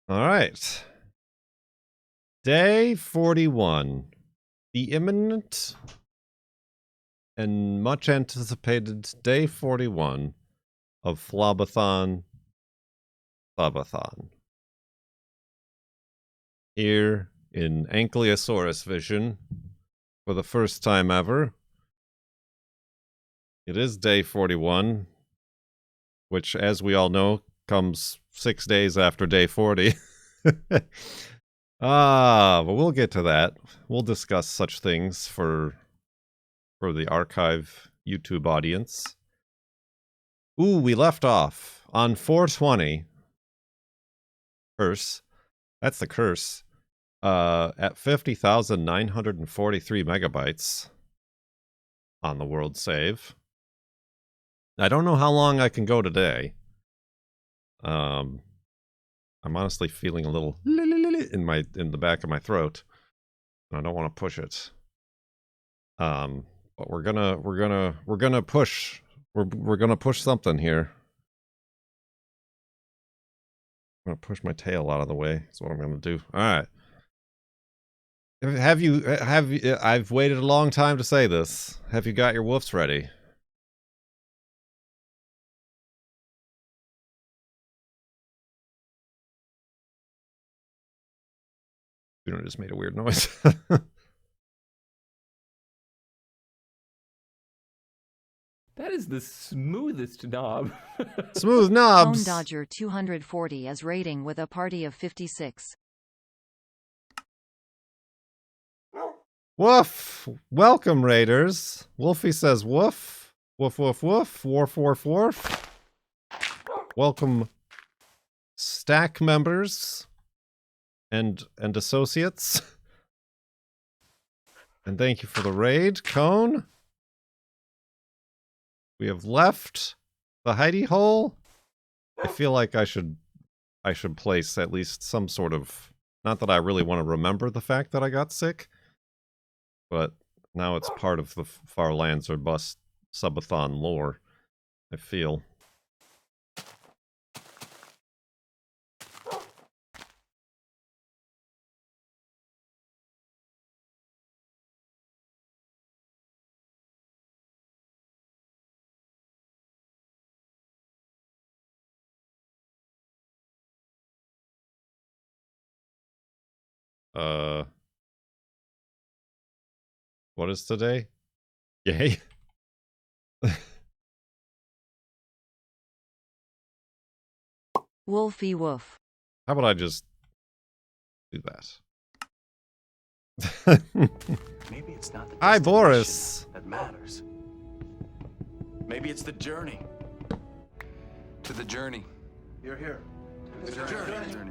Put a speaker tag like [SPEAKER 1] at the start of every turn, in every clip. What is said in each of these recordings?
[SPEAKER 1] All right. Day 41. The imminent and much anticipated day 41 of FLoB-A-THON, Sub-a-thon. Here in Ankylosaurus vision for the first time ever. It is day 41, which, as we all know, comes 6 days after day 40. But we'll get to that. We'll discuss such things for the archive YouTube audience. Ooh, we left off on 420. Curse. That's the curse. At 50,943 megabytes on the world save. I don't know how long I can go today. I'm honestly feeling a little in the back of my throat. I don't want to push it. But we're gonna push. We're gonna push something here. I'm gonna push my tail out of the way. That's what I'm gonna do. All right. Have you? I've waited a long time to say this. Have you got your woofs ready? You just made a weird noise.
[SPEAKER 2] That is the smoothest knob.
[SPEAKER 1] Smooth knobs.
[SPEAKER 3] Phone Dodger 240 is raiding with a party of 56.
[SPEAKER 1] Woof! Welcome, raiders. Wolfie says woof. Woof, woof, woof. Woof, woof, woof. Welcome, stack members and associates. And thank you for the raid, Cone. We have left the hidey hole. I feel like I should place at least some sort of, not that I really want to remember the fact that I got sick, but now it's part of the Farlands or Bust Sub-a-thon lore, I feel. What is today? Yay.
[SPEAKER 3] Wolfie woof.
[SPEAKER 1] How about I just do that?
[SPEAKER 4] Maybe it's not the
[SPEAKER 1] Hi,
[SPEAKER 4] destination
[SPEAKER 1] Boris.
[SPEAKER 4] that matters. Maybe it's the journey.
[SPEAKER 5] To the journey.
[SPEAKER 4] You're here.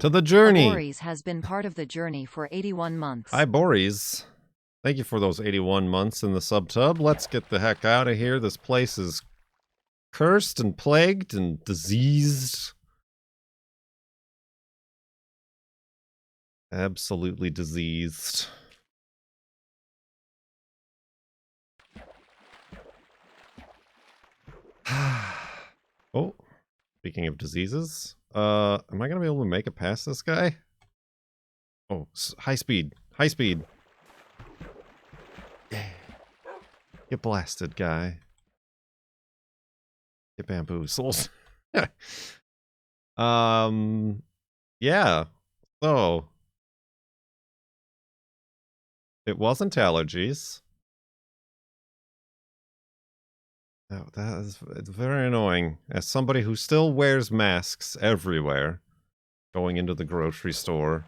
[SPEAKER 1] To the journey.
[SPEAKER 3] Boris has been part of the journey for 81 months.
[SPEAKER 1] Hi, Boris. Thank you for those 81 months in the sub-tub. Let's get the heck out of here. This place is cursed and plagued and diseased. Absolutely diseased. Oh, speaking of diseases, am I gonna be able to make it past this guy? Oh, high speed, high speed. Yeah. Get blasted, guy. Get bamboozled. Yeah. So it wasn't allergies. Oh, it's very annoying. As somebody who still wears masks everywhere, going into the grocery store,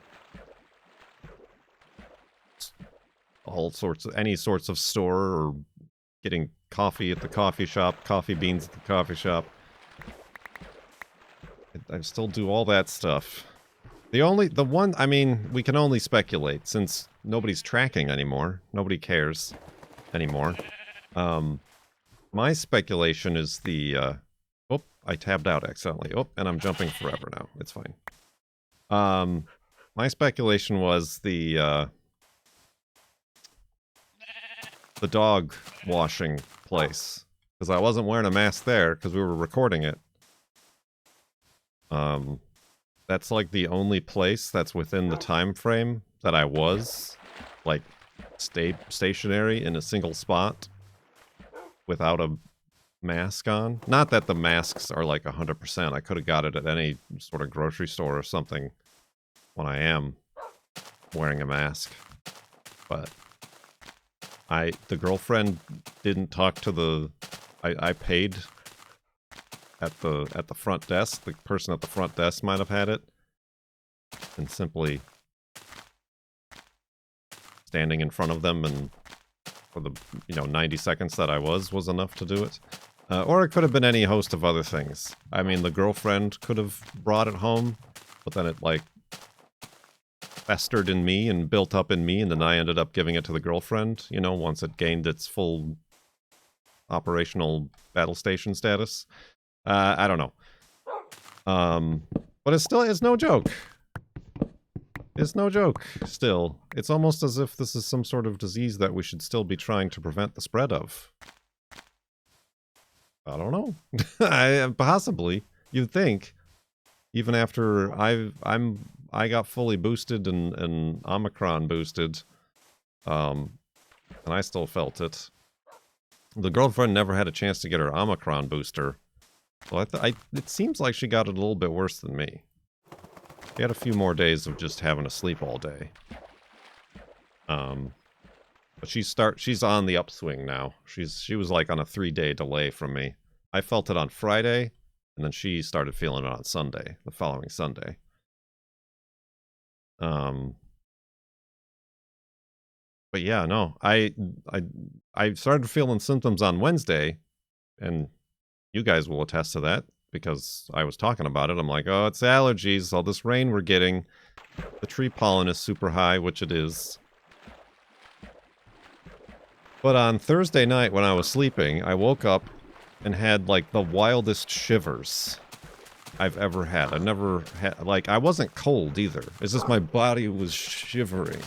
[SPEAKER 1] any sorts of store, or getting coffee at the coffee shop, coffee beans at the coffee shop. I still do all that stuff. I mean, we can only speculate since nobody's tracking anymore. Nobody cares anymore. My speculation is the, oh, I tabbed out accidentally. Oh, and I'm jumping forever now. It's fine. My speculation was the dog washing place. Because I wasn't wearing a mask there, because we were recording it. That's like the only place that's within the time frame that I was, like, stationary in a single spot without a mask on. Not that the masks are like 100%. I could have got it at any sort of grocery store or something when I am wearing a mask. But the girlfriend didn't talk to the... I paid at the front desk. The person at the front desk might have had it. And simply standing in front of them and for the 90 seconds that I was enough to do it. Or it could have been any host of other things. I mean, the girlfriend could have brought it home, but then it like festered in me and built up in me, and then I ended up giving it to the girlfriend, once it gained its full operational battle station status. I don't know. But it's no joke. It's no joke, still. It's almost as if this is some sort of disease that we should still be trying to prevent the spread of. I don't know. Possibly. You'd think. Even after I got fully boosted and Omicron boosted. And I still felt it. The girlfriend never had a chance to get her Omicron booster. So it seems like she got it a little bit worse than me. She had a few more days of just having to sleep all day. But she's on the upswing now. She was like on a 3-day delay from me. I felt it on Friday, and then she started feeling it on Sunday, the following Sunday. But yeah, no, I started feeling symptoms on Wednesday, and you guys will attest to that because I was talking about it. I'm like, oh, it's allergies, all this rain we're getting. The tree pollen is super high, which it is. But on Thursday night when I was sleeping, I woke up and had like the wildest shivers I've ever had. I've never had, like, I wasn't cold either. It's just my body was shivering.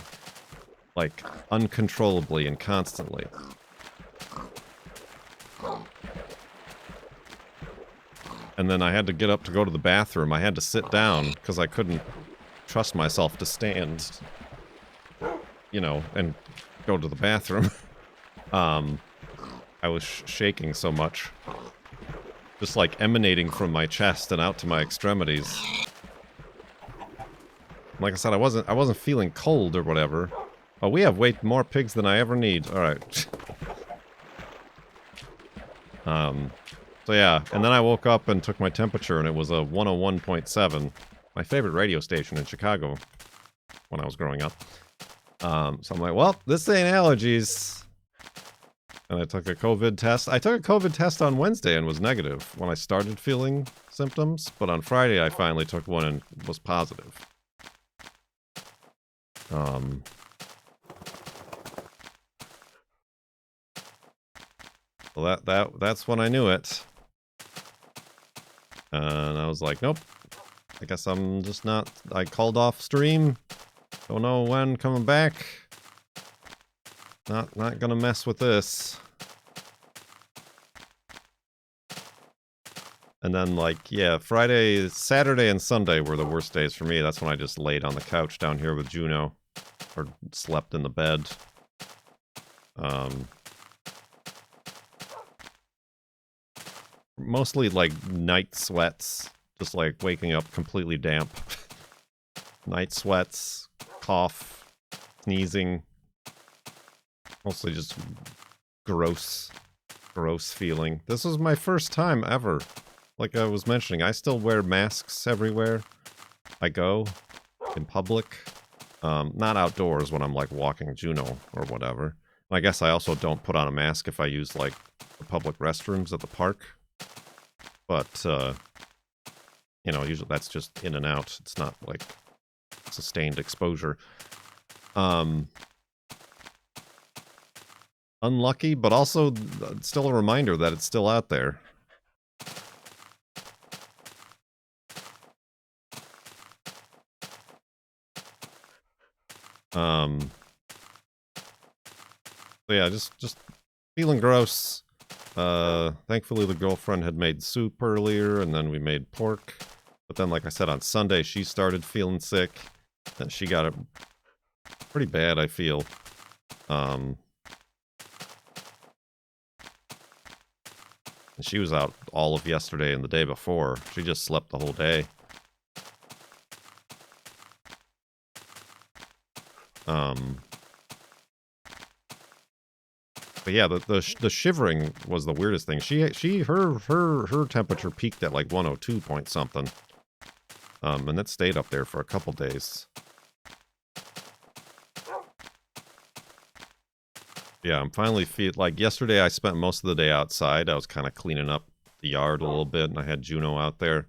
[SPEAKER 1] Like, uncontrollably and constantly. And then I had to get up to go to the bathroom. I had to sit down because I couldn't trust myself to stand, and go to the bathroom. I was shaking so much. Just like emanating from my chest and out to my extremities. Like I said, I wasn't feeling cold or whatever. Oh, we have way more pigs than I ever need. Alright. So yeah, and then I woke up and took my temperature and it was a 101.7. My favorite radio station in Chicago when I was growing up. So I'm like, well, this ain't allergies. And I took a COVID test. I took a COVID test on Wednesday and was negative when I started feeling symptoms. But on Friday, I finally took one and was positive. Well, that's when I knew it. And I was like, nope. I guess I'm just not... I called off stream. Don't know when coming back. Not gonna mess with this. And then, like, yeah, Friday, Saturday, and Sunday were the worst days for me. That's when I just laid on the couch down here with Juno. Or slept in the bed. Mostly, like, night sweats. Just, like, waking up completely damp. Night sweats, cough, sneezing. Mostly just gross feeling. This was my first time ever. Like I was mentioning, I still wear masks everywhere I go in public. Not outdoors when I'm like walking Juno or whatever. I guess I also don't put on a mask if I use like the public restrooms at the park. But, usually that's just in and out. It's not like sustained exposure. Unlucky, but also still a reminder that it's still out there. So yeah, just feeling gross. Thankfully the girlfriend had made soup earlier, and then we made pork. But then, like I said, on Sunday, she started feeling sick. Then she got it pretty bad, I feel. And she was out all of yesterday and the day before. She just slept the whole day. But yeah, the shivering was the weirdest thing. Her temperature peaked at like 102 point something. And it stayed up there for a couple days. Yeah, I'm finally like yesterday I spent most of the day outside. I was kind of cleaning up the yard a little bit, and I had Juno out there.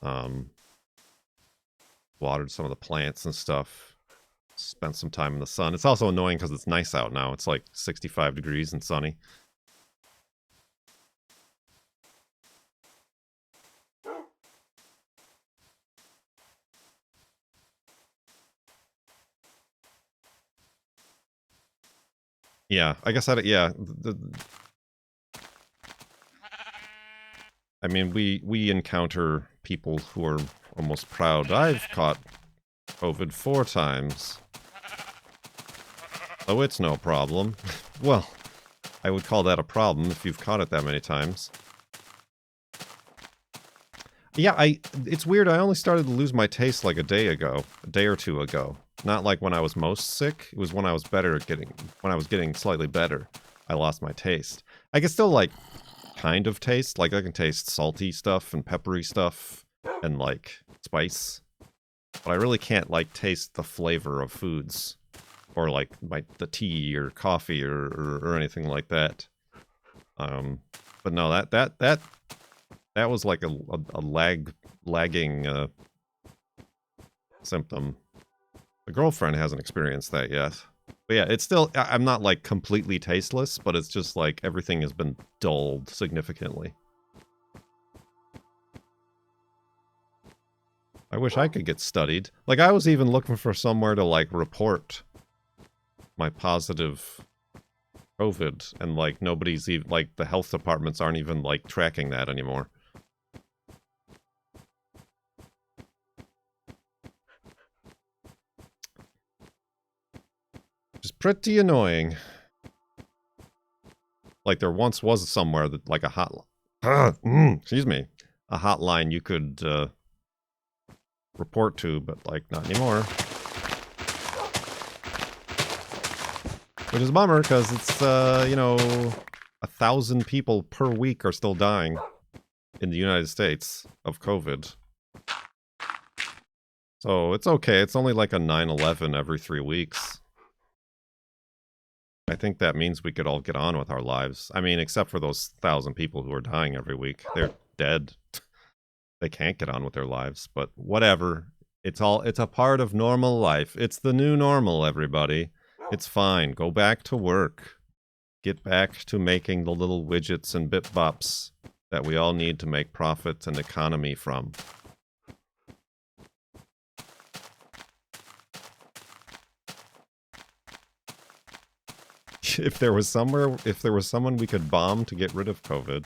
[SPEAKER 1] Watered some of the plants and stuff. Spent some time in the sun. It's also annoying because it's nice out now. It's like 65 degrees and sunny. Yeah, I guess yeah. I mean, we encounter people who are almost proud. I've caught COVID 4 times. Oh, it's no problem. Well, I would call that a problem if you've caught it that many times. Yeah, it's weird. I only started to lose my taste like a day or two ago. Not like when I was most sick. It was when I was when I was getting slightly better. I lost my taste. I can still like kind of taste. Like I can taste salty stuff and peppery stuff and like spice. But I really can't like taste the flavor of foods. Or like the tea or coffee or anything like that. But no, that was like a lagging symptom. The girlfriend hasn't experienced that yet. But yeah, it's still, I'm not like completely tasteless, but it's just like everything has been dulled significantly. I wish I could get studied. Like I was even looking for somewhere to like report my positive COVID, and like nobody's even like the health departments aren't even like tracking that anymore. Just pretty annoying. Like there once was somewhere that like a hotline, excuse me, a hotline you could report to, but like not anymore. Which is a bummer, because it's, you know, 1,000 people per week are still dying in the United States of COVID. So it's okay. It's only like a 9/11 every 3 weeks. I think that means we could all get on with our lives. I mean, except for those 1,000 people who are dying every week. They're dead. They can't get on with their lives, but whatever. It's a part of normal life. It's the new normal, everybody. It's fine. Go back to work. Get back to making the little widgets and bit bops that we all need to make profit and economy from. If there was someone we could bomb to get rid of COVID,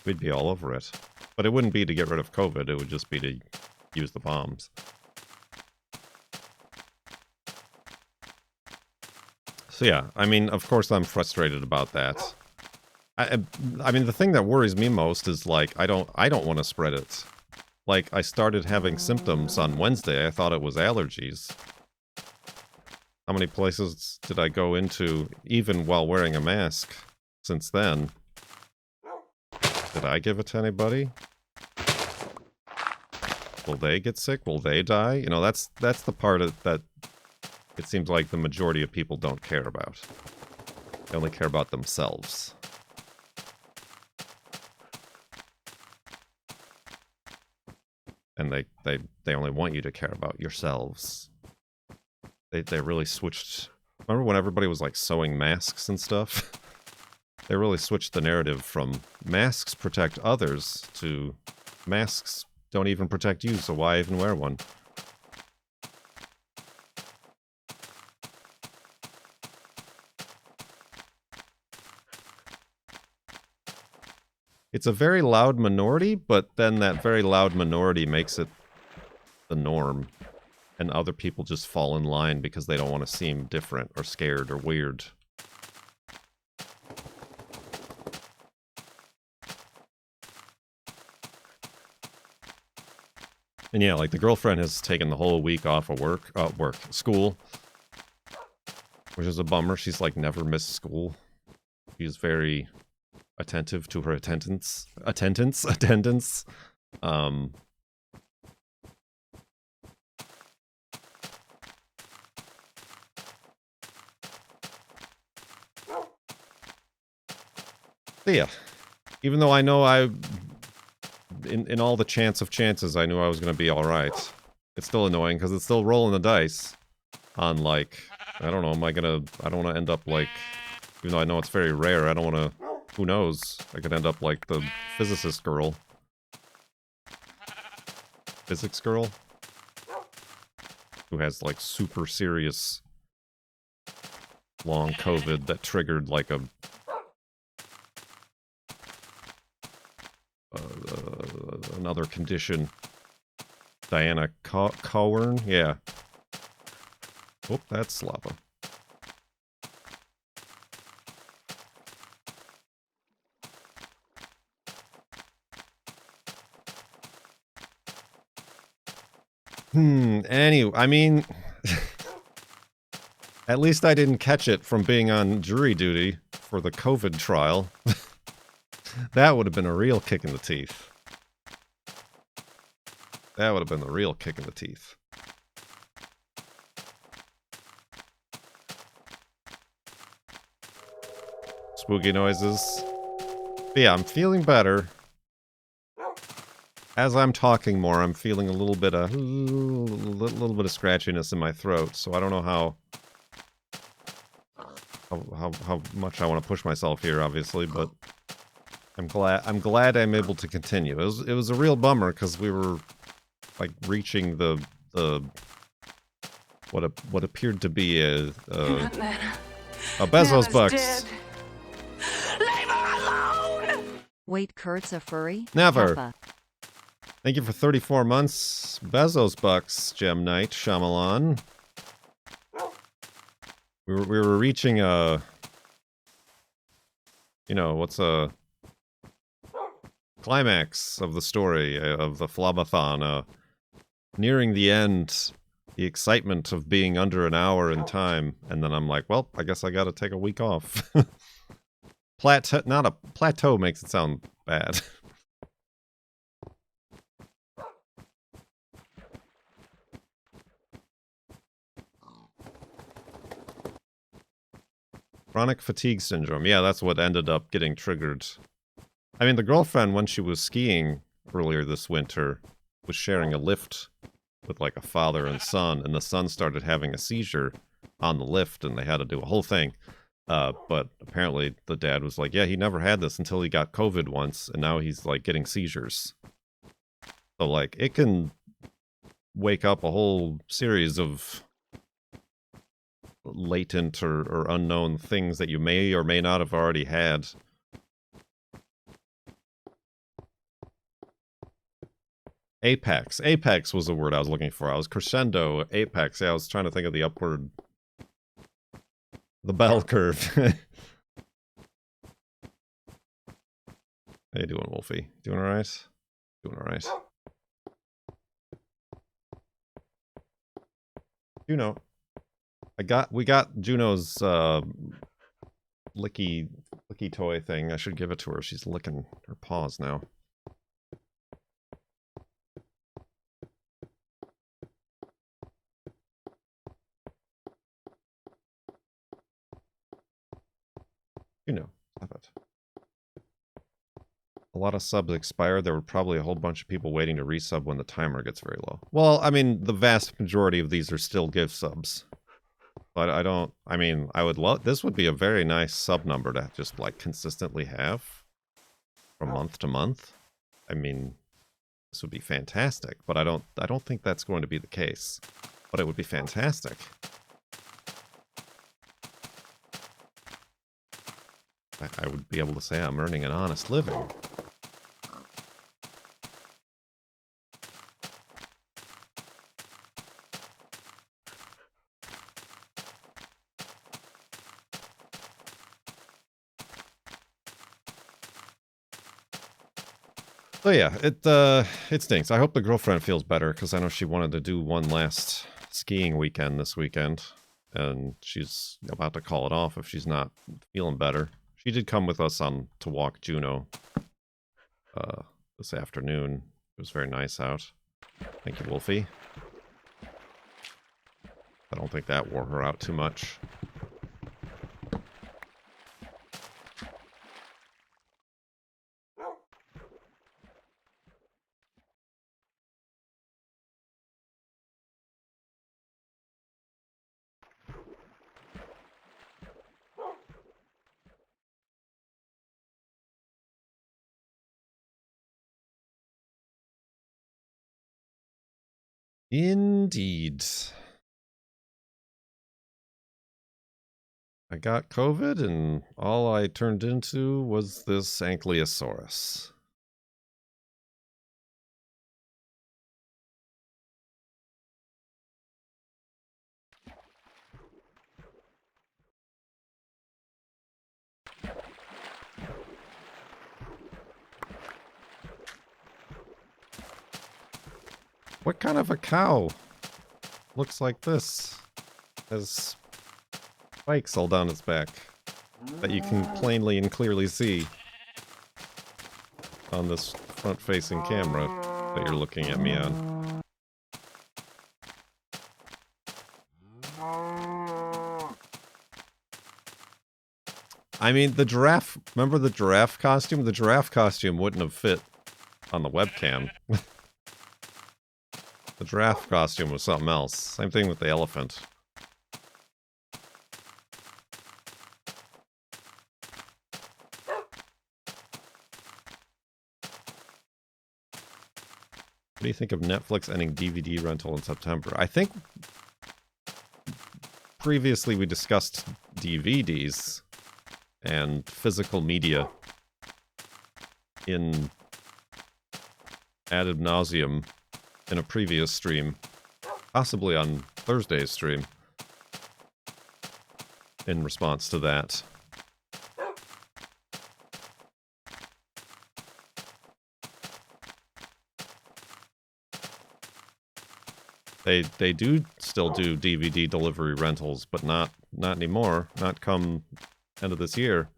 [SPEAKER 1] we'd be all over it. But it wouldn't be to get rid of COVID, it would just be to use the bombs. So yeah, I mean, of course I'm frustrated about that. I mean, the thing that worries me most is, like, I don't want to spread it. Like, I started having symptoms on Wednesday. I thought it was allergies. How many places did I go into, even while wearing a mask, since then? Did I give it to anybody? Will they get sick? Will they die? You know, that's the part that it seems like the majority of people don't care about. They only care about themselves. And they only want you to care about yourselves. They really switched. Remember when everybody was like sewing masks and stuff? They really switched the narrative from masks protect others to masks don't even protect you, so why even wear one? It's a very loud minority, but then that very loud minority makes it the norm. And other people just fall in line because they don't want to seem different or scared or weird. And yeah, like the girlfriend has taken the whole week off of school. Which is a bummer. She's like never missed school. She's very attentive to her attendance. So yeah, even though I know in all the chance of chances, I knew I was going to be alright. It's still annoying because it's still rolling the dice on, like, I don't know, I don't want to end up like, even though I know it's very rare, I don't want to, who knows, I could end up like the physicist girl. Physics girl? Who has, like, super serious long COVID that triggered, like, another condition. Diana Cowan? Yeah. Oh, that's lava. Anyway, I mean, at least I didn't catch it from being on jury duty for the COVID trial. That would have been a real kick in the teeth. That would have been the real kick in the teeth. Spooky noises. But yeah, I'm feeling better. As I'm talking more, I'm feeling a little bit of scratchiness in my throat, so I don't know how much I want to push myself here, obviously, but I'm glad I'm able to continue. It was a real bummer because we were like reaching the what appeared to be a Bezos bucks.
[SPEAKER 6] Leave her alone!
[SPEAKER 3] Wait, Kurt's a furry?
[SPEAKER 1] Never.
[SPEAKER 3] Kappa.
[SPEAKER 1] Thank you for 34 months, Bezos bucks, Gem Knight, Shyamalan. We were reaching a, you know, what's a climax of the story of the FLoB-A-THON, nearing the end, the excitement of being under an hour in time, and then I'm like, well, I guess I gotta take a week off. Plateau makes it sound bad. Chronic fatigue syndrome. Yeah, that's what ended up getting triggered. I mean, the girlfriend, when she was skiing earlier this winter, was sharing a lift with, like, a father and son, and the son started having a seizure on the lift, and they had to do a whole thing. But apparently the dad was like, yeah, he never had this until he got COVID once, and now he's, like, getting seizures. So, like, it can wake up a whole series of latent or unknown things that you may or may not have already had. Apex. Apex was the word I was looking for. I was crescendo. Apex. Yeah, I was trying to think of the upward... the bell curve. How you doing, Wolfie? Doing alright? Doing alright. Juno. We got Juno's licky toy thing. I should give it to her. She's licking her paws now. Juno, stop it. A lot of subs expired. There were probably a whole bunch of people waiting to resub when the timer gets very low. Well, I mean, the vast majority of these are still gift subs. But I would love, this would be a very nice sub number to just, like, consistently have from month to month. I mean, this would be fantastic, but I don't think that's going to be the case. But it would be fantastic. I would be able to say I'm earning an honest living. So yeah, it stinks. I hope the girlfriend feels better, because I know she wanted to do one last skiing weekend this weekend, and she's about to call it off if she's not feeling better. She did come with us on to walk Juno this afternoon. It was very nice out. Thank you, Wolfie. I don't think that wore her out too much. Indeed. I got COVID, and all I turned into was this Ankylosaurus. What kind of a cow looks like this? Has spikes all down its back that you can plainly and clearly see on this front-facing camera that you're looking at me on. I mean, the giraffe, remember the giraffe costume? The giraffe costume wouldn't have fit on the webcam. The giraffe costume was something else. Same thing with the elephant. What do you think of Netflix ending DVD rental in September? I think previously we discussed DVDs and physical media in ad nauseum in a previous stream, possibly on Thursday's stream, in response to that. They do still do DVD delivery rentals, but not anymore. Not come end of this year.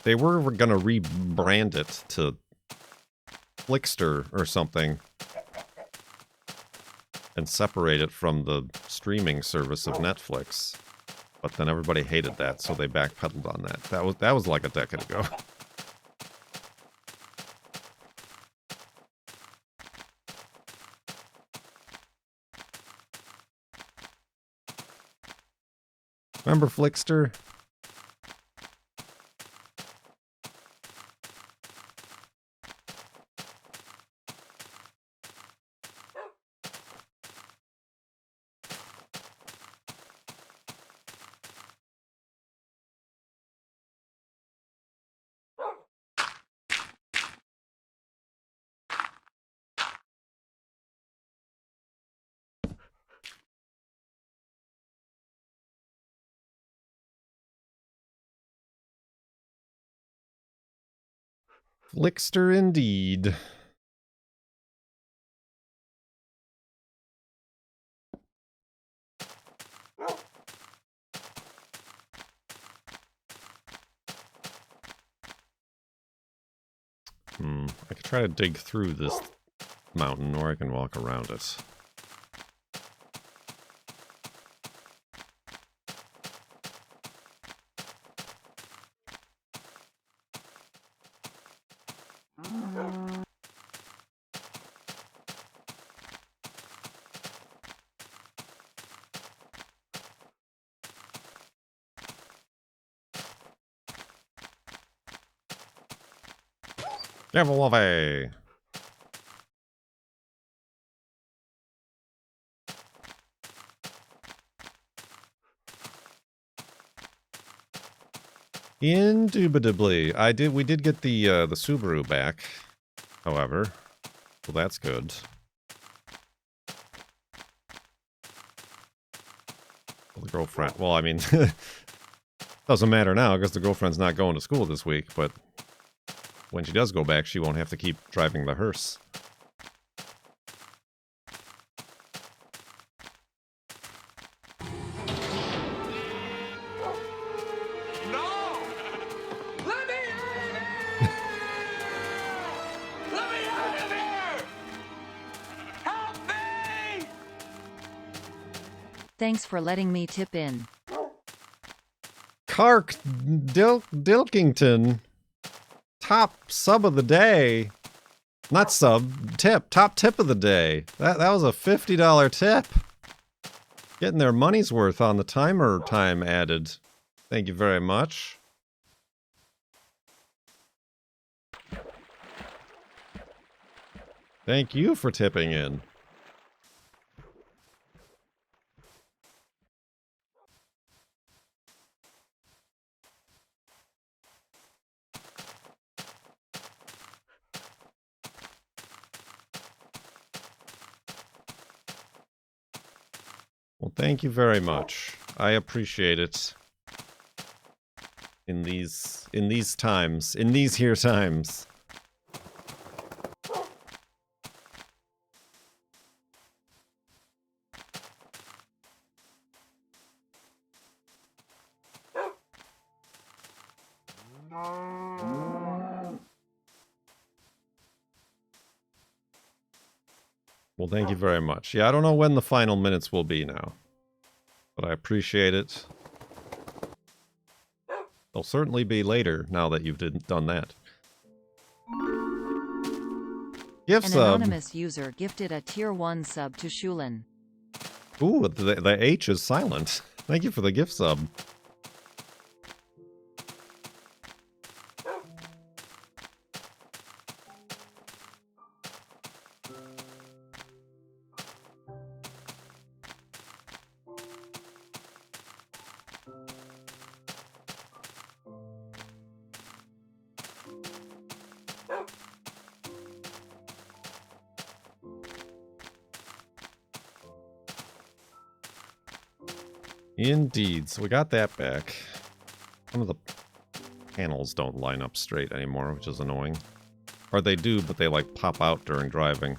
[SPEAKER 1] They were going to rebrand it to Flixster or something and separate it from the streaming service of Netflix. But then everybody hated that, so they backpedaled on that. That was like a decade ago. Remember Flixster? Flixster indeed. I could try to dig through this mountain, or I can walk around it. Devil of a... Indubitably. We did get the Subaru back, however. Well, that's good. The girlfriend. Well, I mean, doesn't matter now because the girlfriend's not going to school this week, but when she does go back, she won't have to keep driving the hearse.
[SPEAKER 6] No! Let me out of here! Let me out of here! Help me!
[SPEAKER 3] Thanks for letting me tip in.
[SPEAKER 1] Kark Dilkington. Top sub of the day. Not sub, tip. Top tip of the day. That was a $50 tip. Getting their money's worth on the timer time added. Thank you very much. Thank you for tipping in. Well, thank you very much. I appreciate it. In these times. In these here times. Well, thank you very much. Yeah, I don't know when the final minutes will be now, but I appreciate it. They'll certainly be later now that you've done that. Gift
[SPEAKER 3] An
[SPEAKER 1] sub.
[SPEAKER 3] anonymous user gifted a tier 1 sub to Shulin.
[SPEAKER 1] Ooh, the H is silent. Thank you for the gift sub. Indeed, so we got that back. Some of the panels don't line up straight anymore, which is annoying. Or they do, but they like pop out during driving.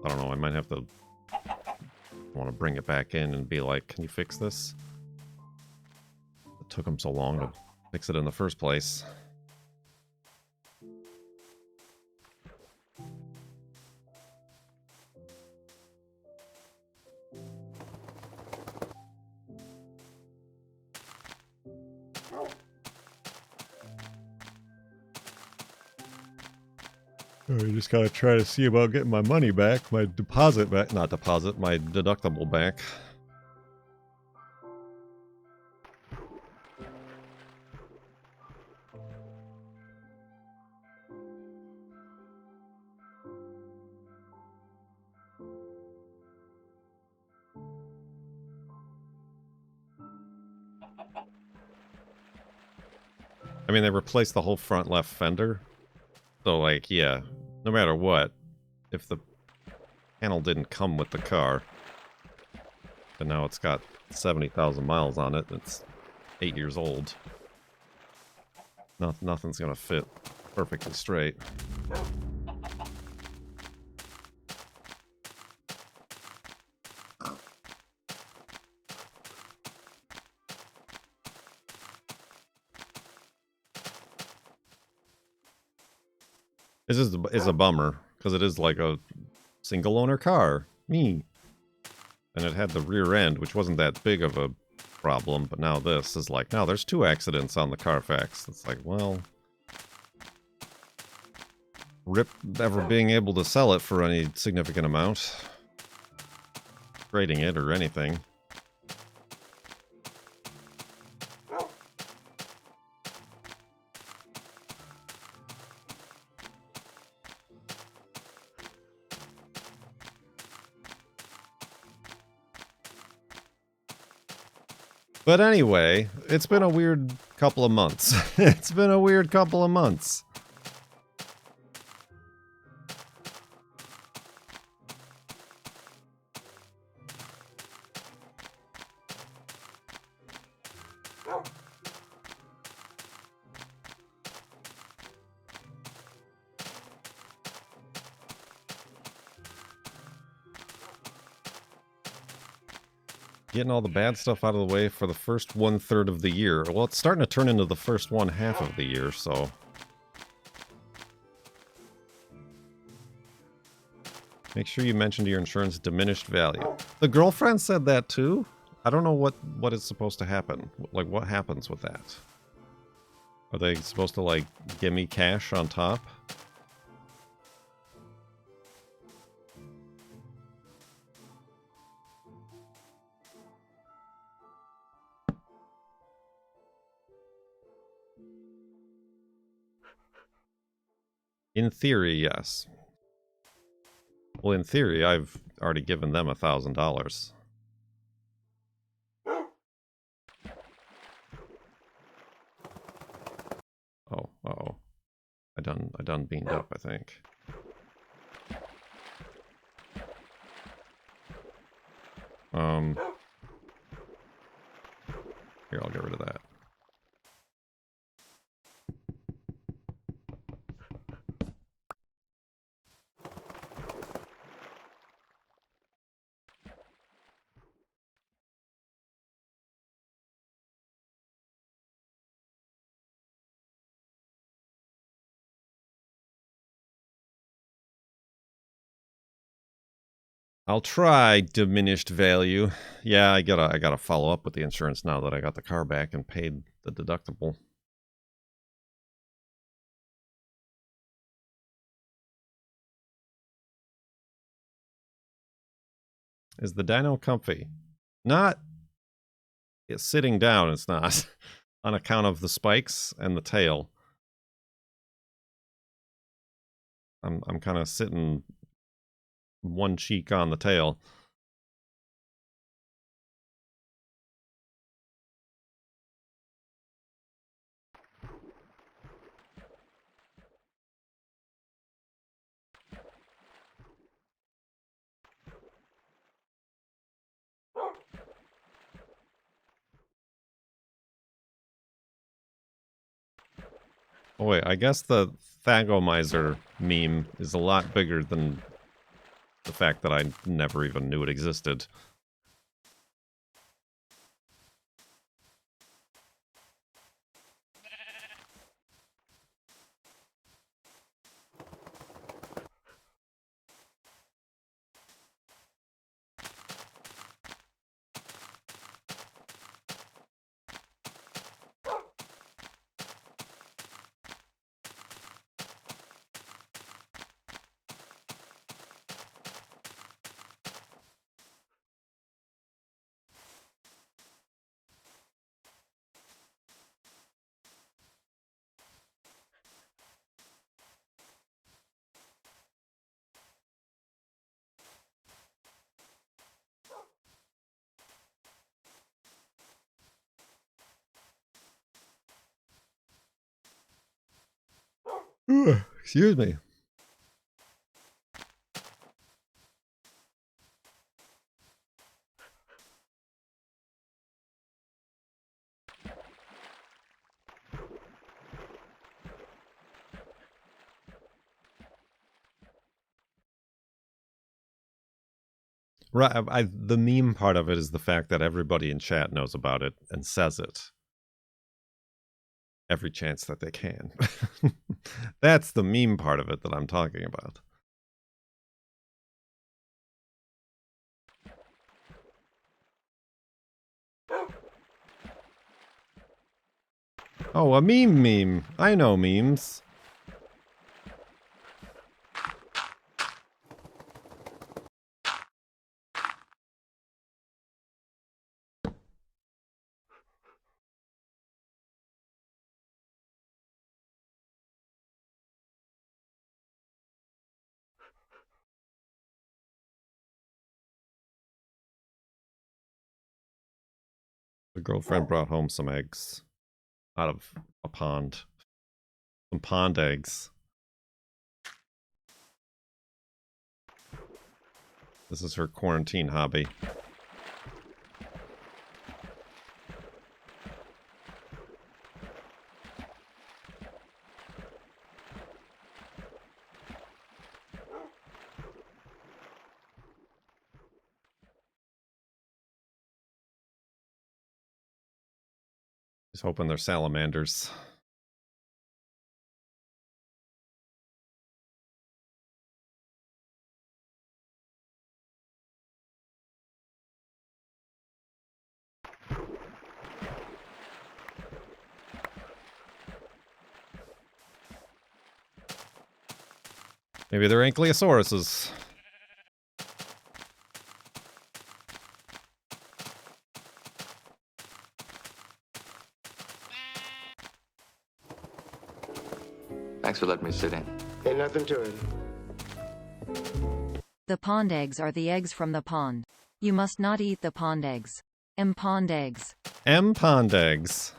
[SPEAKER 1] I don't know, I might have to want to bring it back in and be like, can you fix this? It took them so long to fix it in the first place. I just gotta try to see about getting my money back, my deposit back, not deposit, my deductible back. I mean, they replaced the whole front left fender. So, like, yeah, no matter what, if the panel didn't come with the car, and now it's got 70,000 miles on it, it's 8 years old, nothing's gonna fit perfectly straight. This is a bummer, because it is like a single-owner car. Me. And it had the rear end, which wasn't that big of a problem, but now this is like, now there's 2 accidents on the Carfax. It's like, well... rip ever being able to sell it for any significant amount. Grading it or anything. But anyway, it's been a weird couple of months. It's been a weird couple of months. Getting all the bad stuff out of the way for the first 1/3 of the year. Well, it's starting to turn into the first 1/2 of the year, so... Make sure you mention to your insurance diminished value. The girlfriend said that too? I don't know what is supposed to happen. Like, what happens with that? Are they supposed to, like, give me cash on top? In theory, yes. Well, in theory, I've already given them $1,000. Oh, uh-oh. I done beamed up, I think. Here, I'll get rid of that. I'll try diminished value. Yeah, I gotta follow up with the insurance now that I got the car back and paid the deductible. Is the dyno comfy? Not. It's sitting down, it's not. On account of the spikes and the tail. I'm kind of sitting one cheek on the tail. Oh wait, I guess the Thagomizer meme is a lot bigger than the fact that I never even knew it existed. Excuse me. Right, the meme part of it is the fact that everybody in chat knows about it and says it. Every chance that they can. That's the meme part of it that I'm talking about. Oh, a meme. I know memes. The girlfriend brought home some eggs out of a pond. Some pond eggs. This is her quarantine hobby. Just hoping they're salamanders. Maybe they're ankylosauruses.
[SPEAKER 5] Thanks for letting me sit in.
[SPEAKER 7] Ain't nothing to it.
[SPEAKER 3] The pond eggs are the eggs from the pond. You must not eat the pond eggs. Pond eggs.
[SPEAKER 1] Pond eggs.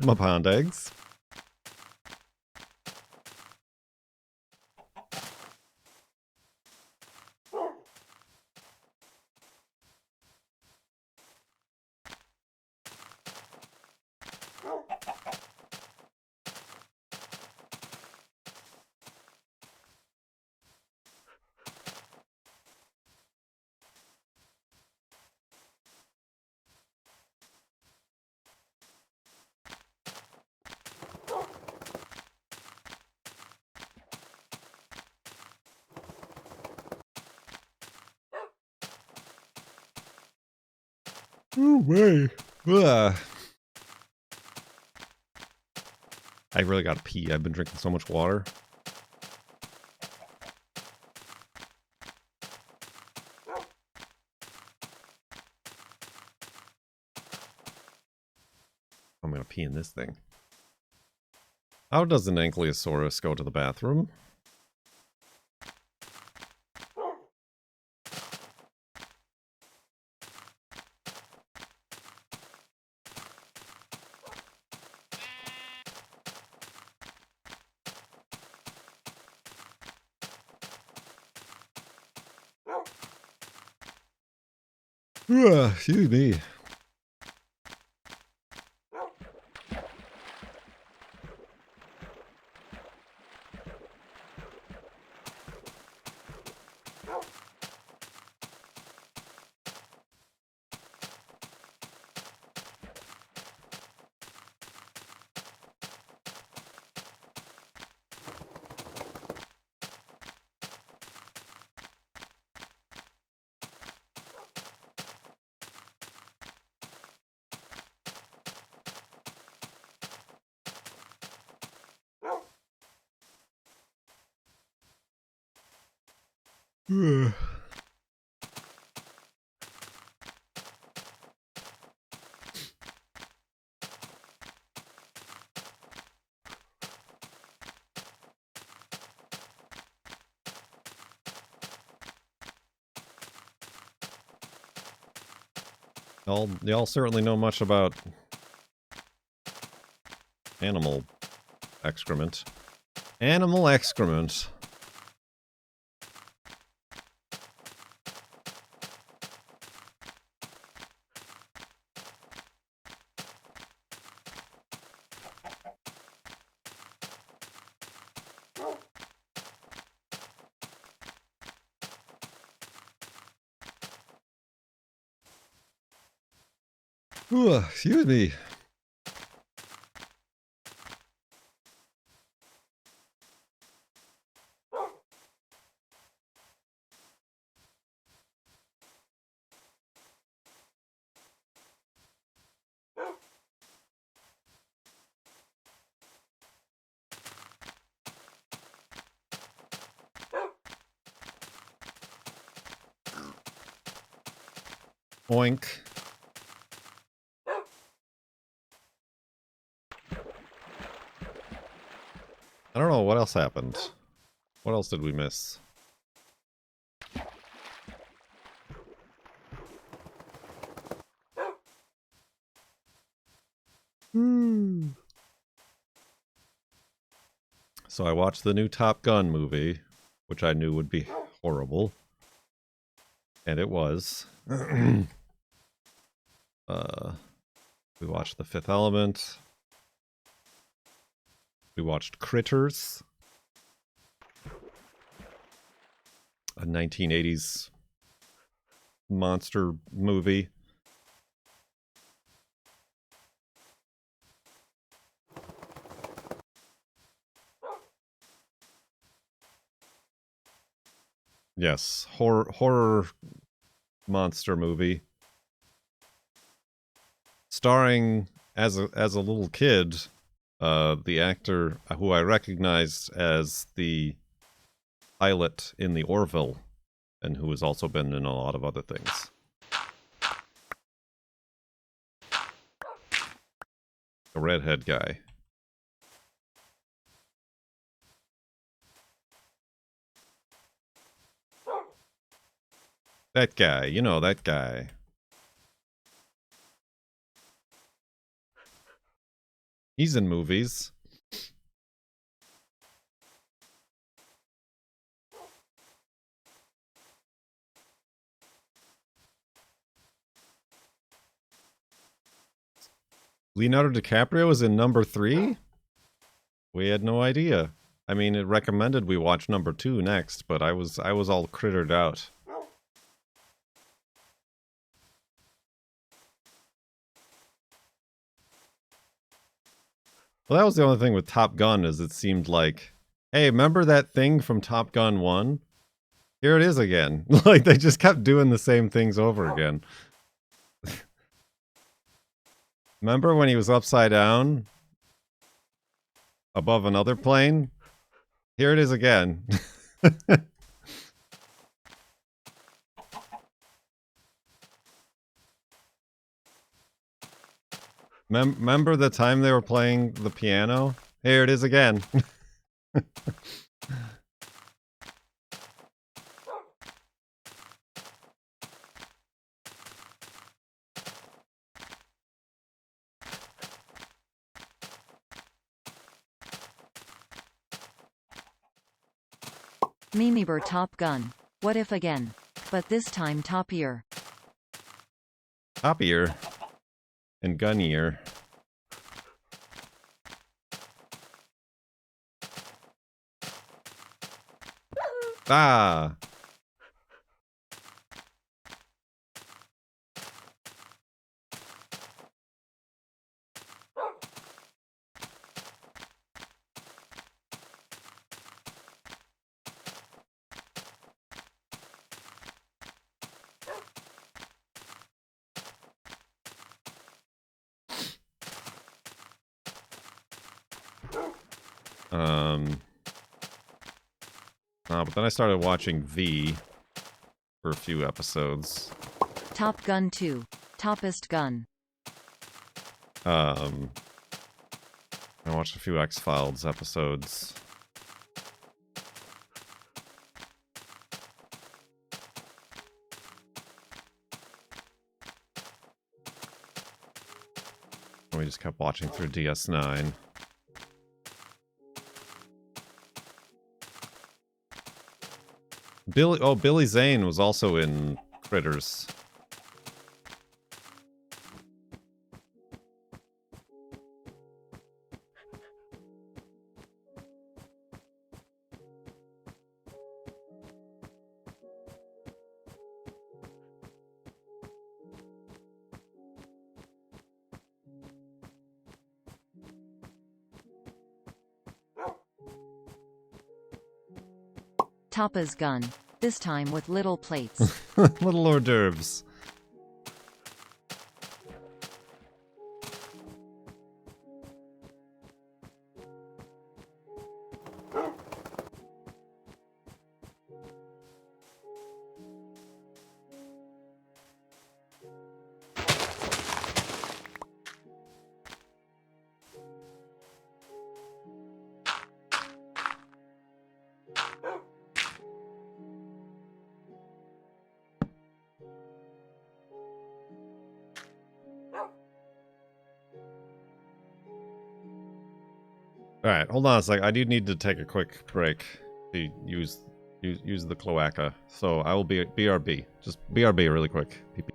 [SPEAKER 1] My pond eggs. Oh, way. I really gotta pee. I've been drinking so much water. I'm gonna pee in this thing. How does an ankylosaurus go to the bathroom? Excuse me. Y'all certainly know much about animal excrement. Animal excrement. Excuse me. Oink. I don't know what else happened. What else did we miss? So I watched the new Top Gun movie, which I knew would be horrible. And it was. We watched The Fifth Element. We watched Critters, a 1980s monster movie. Yes, horror monster movie. Starring as a little kid, the actor who I recognized as the pilot in the Orville, and who has also been in a lot of other things. The redhead guy. That guy, you know that guy. He's in movies. Leonardo DiCaprio is in number 3? We had no idea. I mean, it recommended we watch number 2 next, but I was all crittered out. Well, that was the only thing with Top Gun, is it seemed like, hey, remember that thing from Top Gun 1? Here it is again. Like, they just kept doing the same things over again. Remember when he was upside down? Above another plane? Here it is again. Remember the time they were playing the piano? Here it is again.
[SPEAKER 3] Mimiber Top Gun. What if again? But this time toppier.
[SPEAKER 1] Toppier. And gunnier. Ah! But then I started watching V for a few episodes.
[SPEAKER 3] Top Gun 2. Toppest gun.
[SPEAKER 1] I watched a few X-Files episodes. And we just kept watching through DS9. Billy Zane was also in Critters.
[SPEAKER 3] Tappa's gun. This time with little plates.
[SPEAKER 1] Little hors d'oeuvres. Alright, hold on a sec. I do need to take a quick break to use the cloaca. So I will be BRB. Just BRB really quick. PP.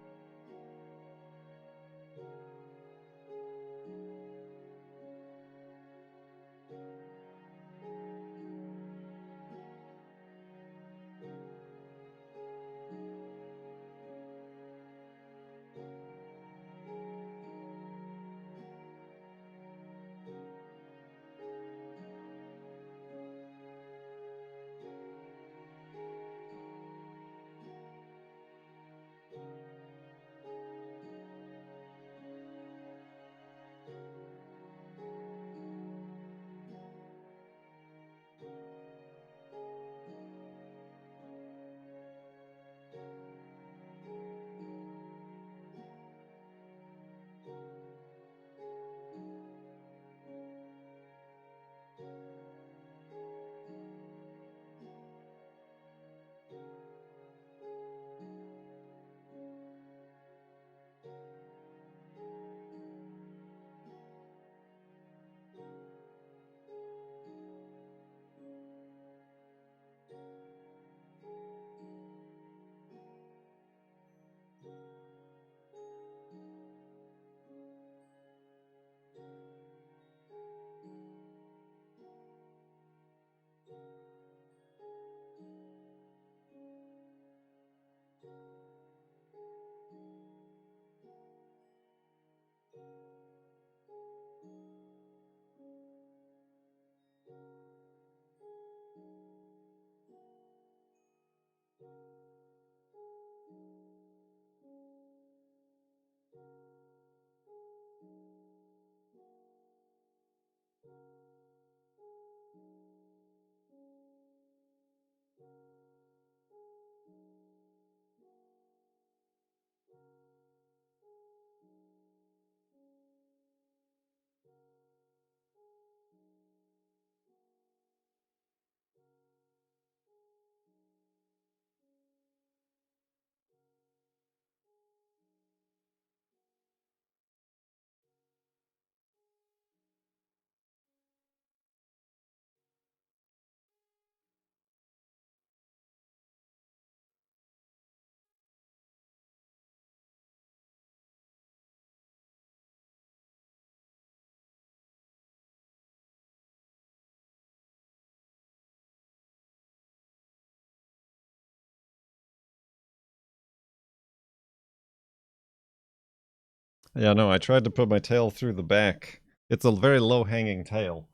[SPEAKER 1] Yeah, no, I tried to put my tail through the back. It's a very low-hanging tail.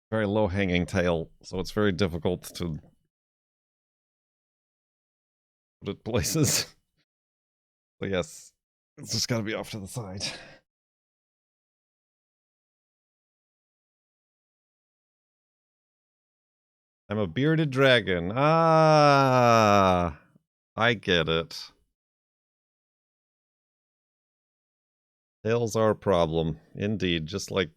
[SPEAKER 1] Very low-hanging tail, so it's very difficult to put it places. So yes, it's just gotta be off to the side. I'm a bearded dragon. Ah, I get it. Tails are a problem, indeed, just like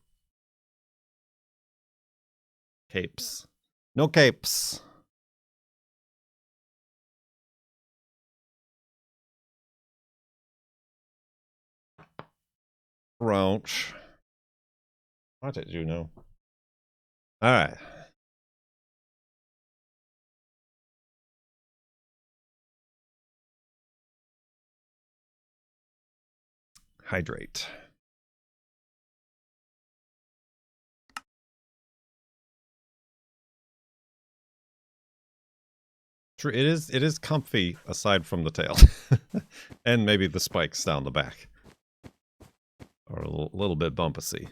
[SPEAKER 1] capes. No capes. Roach. What did you know? Alright. Hydrate. True, it is comfy aside from the tail. And maybe the spikes down the back. Are a little bit bumpusy.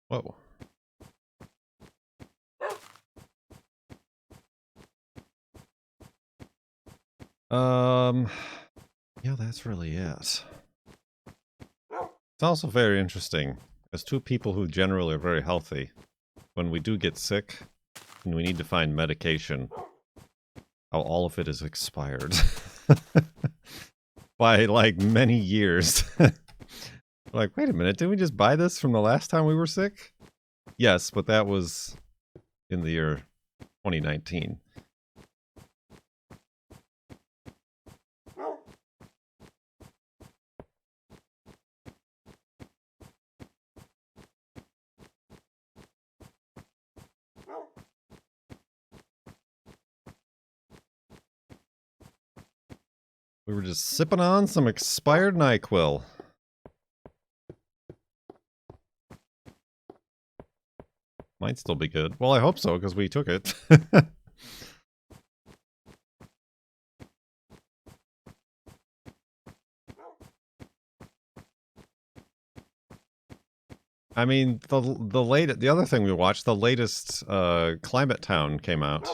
[SPEAKER 1] Whoa. Yeah, that's really it. It's also very interesting. As two people who generally are very healthy, when we do get sick and we need to find medication, how all of it is expired. By, like, many years. Like, wait a minute, didn't we just buy this from the last time we were sick? Yes, but that was in the year 2019. We were just sipping on some expired NyQuil. Might still be good. Well, I hope so, because we took it. I mean, the other thing we watched, the latest Climate Town came out.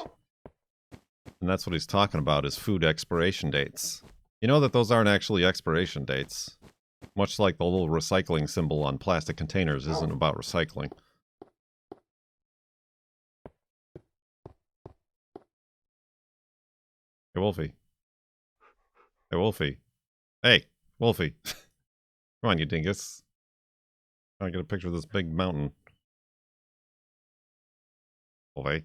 [SPEAKER 1] And that's what he's talking about, is food expiration dates. You know that those aren't actually expiration dates. Much like the little recycling symbol on plastic containers isn't about recycling. Hey, Wolfie. Hey, Wolfie. Hey, Wolfie. Come on, you dingus. Trying to get a picture of this big mountain. Wolfie.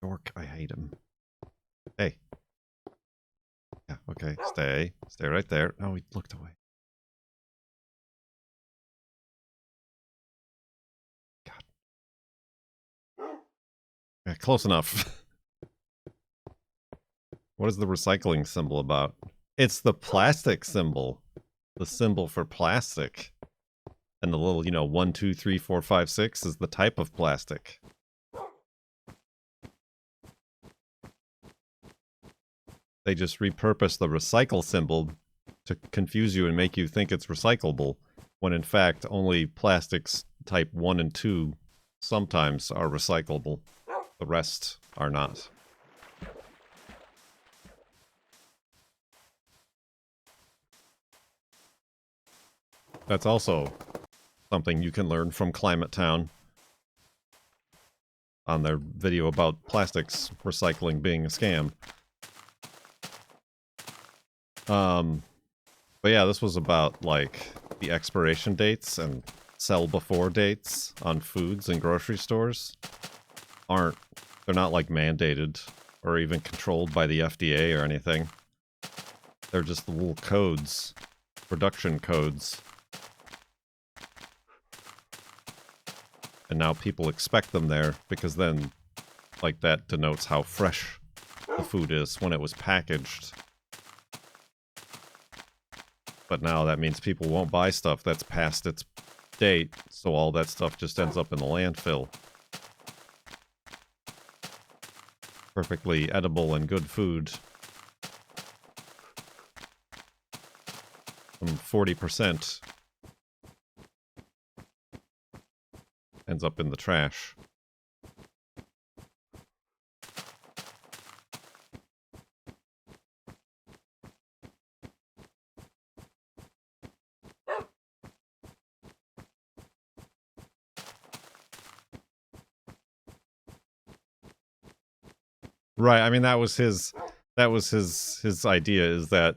[SPEAKER 1] Dork, I hate him. Hey. Yeah, okay, stay. Stay right there. Oh, he looked away. God. Yeah, close enough. What is the recycling symbol about? It's the plastic symbol. The symbol for plastic. And the little, 1, 2, 3, 4, 5, 6 is the type of plastic. They just repurpose the recycle symbol to confuse you and make you think it's recyclable, when in fact only plastics type 1 and 2 sometimes are recyclable. The rest are not. That's also something you can learn from Climate Town on their video about plastics recycling being a scam. But yeah, this was about, like, the expiration dates and sell before dates on foods in grocery stores. They're not, like, mandated or even controlled by the FDA or anything. They're just the little codes, production codes. And now people expect them there because then, like, that denotes how fresh the food is when it was packaged. But now that means people won't buy stuff that's past its date, so all that stuff just ends up in the landfill. Perfectly edible and good food. 40% ends up in the trash. Right, I mean that was his idea, is that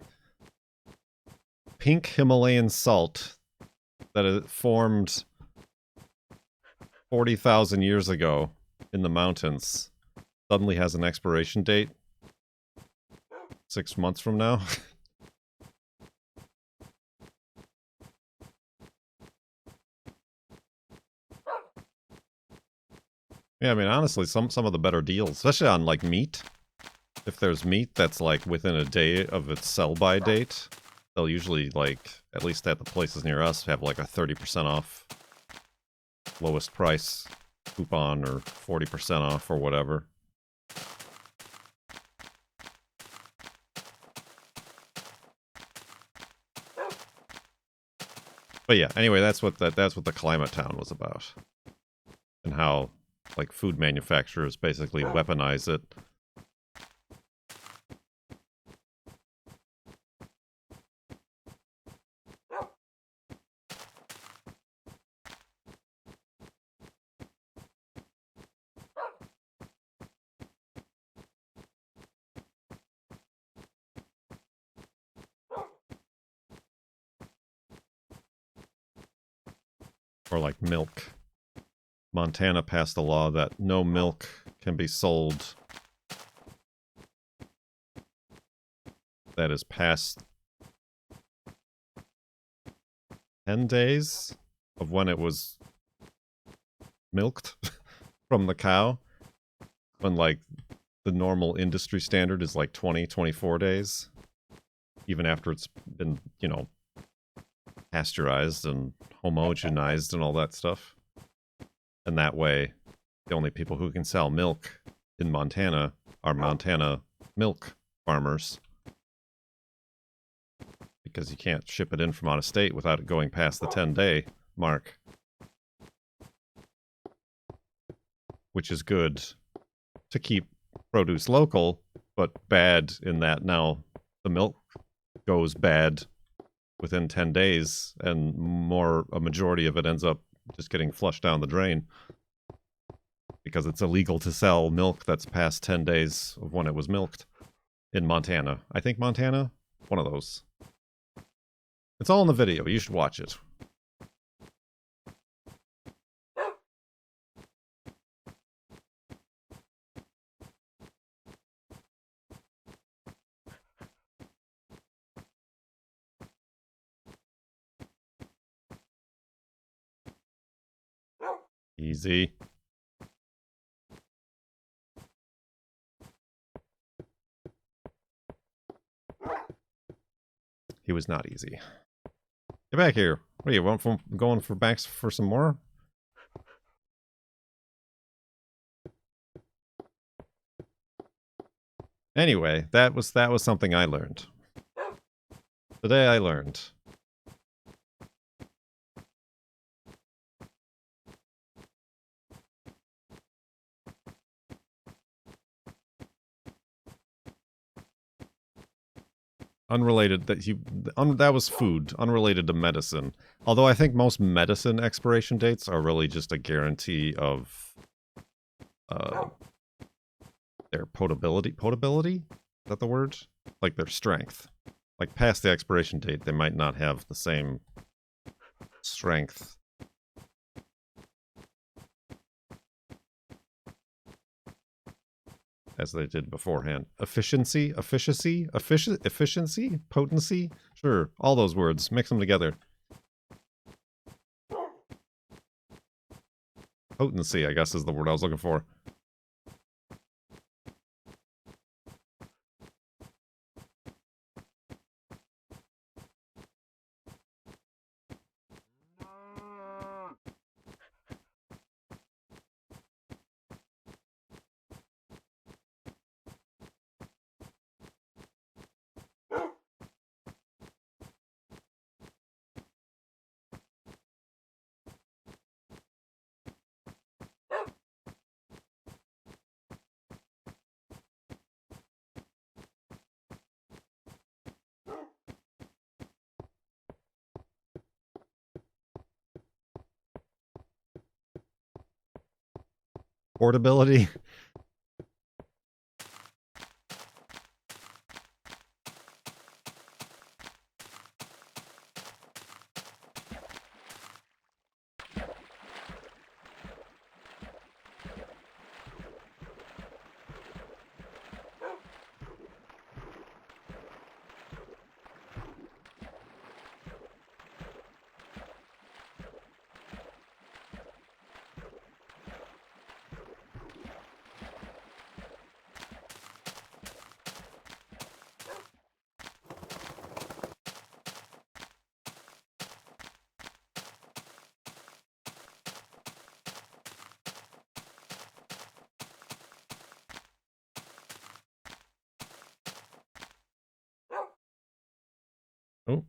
[SPEAKER 1] pink Himalayan salt that it formed 40,000 years ago in the mountains suddenly has an expiration date 6 months from now. Yeah, I mean, honestly, some of the better deals, especially on, like, meat. If there's meat that's, like, within a day of its sell-by date, they'll usually, like, at least at the places near us, have, like, a 30% off lowest price coupon or 40% off or whatever. But yeah, anyway, that's what the Climate Town was about. And how, like, food manufacturers basically weaponize it. Or like milk. Montana passed a law that no milk can be sold that is past 10 days of when it was milked from the cow. When, like, the normal industry standard is like 20, 24 days. Even after it's been, you know, pasteurized and homogenized and all that stuff. And that way, the only people who can sell milk in Montana are Montana milk farmers. Because you can't ship it in from out of state without it going past the 10-day mark. Which is good to keep produce local, but bad in that now the milk goes bad within 10 days and a majority of it ends up just getting flushed down the drain because it's illegal to sell milk that's past 10 days of when it was milked in Montana. I think Montana, one of those. It's all in the video. You should watch it. Easy. He was not easy. Get back here. What do you want from going for backs for some more? Anyway, that was something I learned. Today I learned. Unrelated that was food, unrelated to medicine. Although I think most medicine expiration dates are really just a guarantee of their potability. Potability? Is that the word? Like their strength. Like past the expiration date, they might not have the same strength. As they did beforehand. Efficiency? Efficiency? Potency? Sure, all those words. Mix them together. Potency, I guess, is the word I was looking for. Portability. Oh.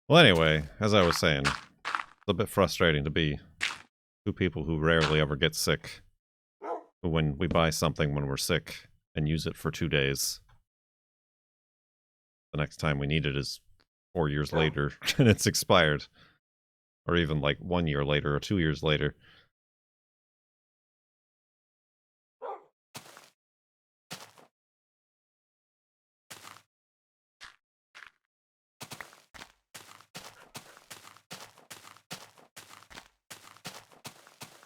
[SPEAKER 1] Well, anyway, as I was saying, it's a bit frustrating to be two people who rarely ever get sick. But when we buy something when we're sick and use it for 2 days, the next time we need it is 4 years later and it's expired. Or even like 1 year later or 2 years later.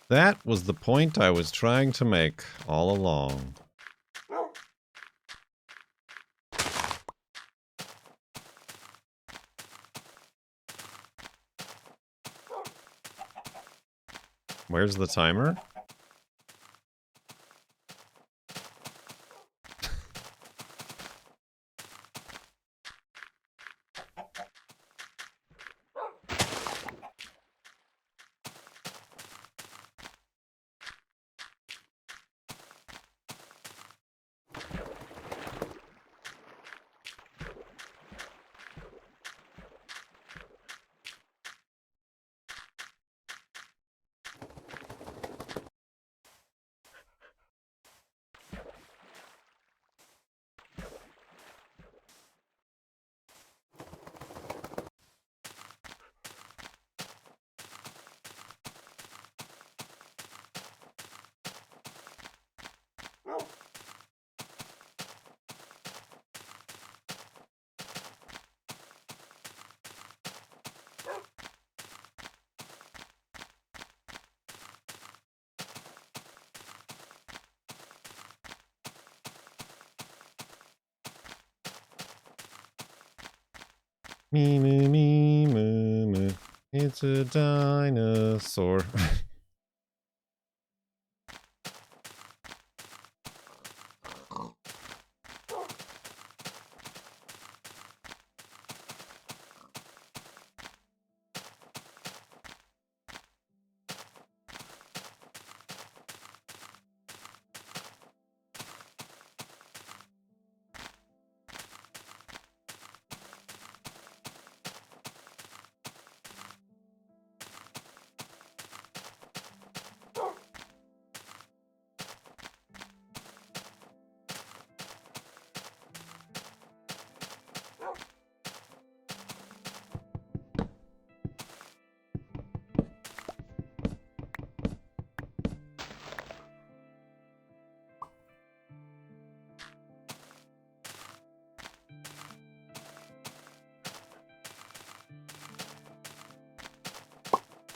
[SPEAKER 1] That was the point I was trying to make all along. Where's the timer? Me, me, me, moo, moo. It's a dinosaur.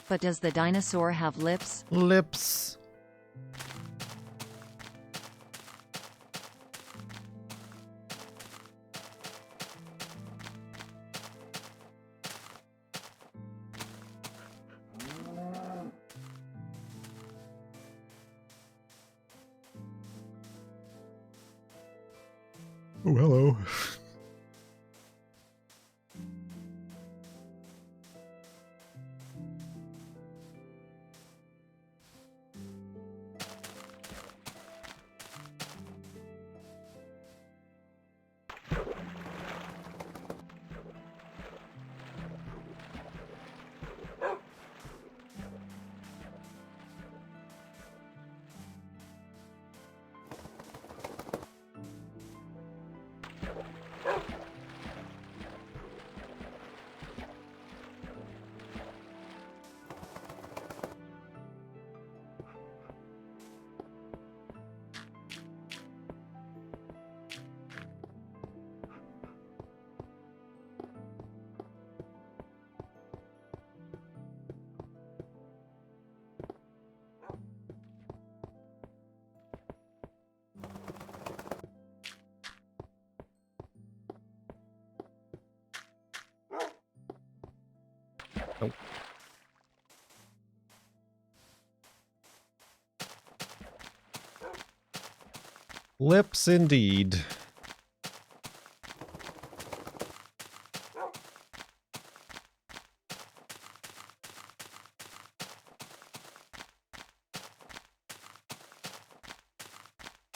[SPEAKER 3] But does the dinosaur have lips?
[SPEAKER 1] Lips. Oh, hello. Nope. Lips indeed.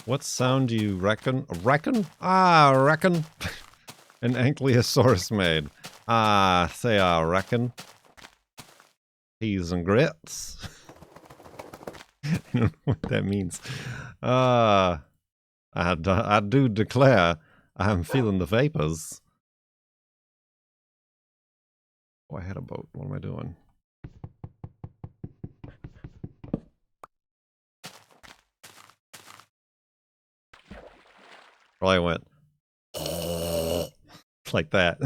[SPEAKER 1] What sound do you reckon? Reckon? Ah, reckon. An ankylosaurus made. Ah, say I reckon. Peas and grits. I don't know what that means. I do declare I am feeling the vapors. Oh, I had a boat. What am I doing? Probably went like that.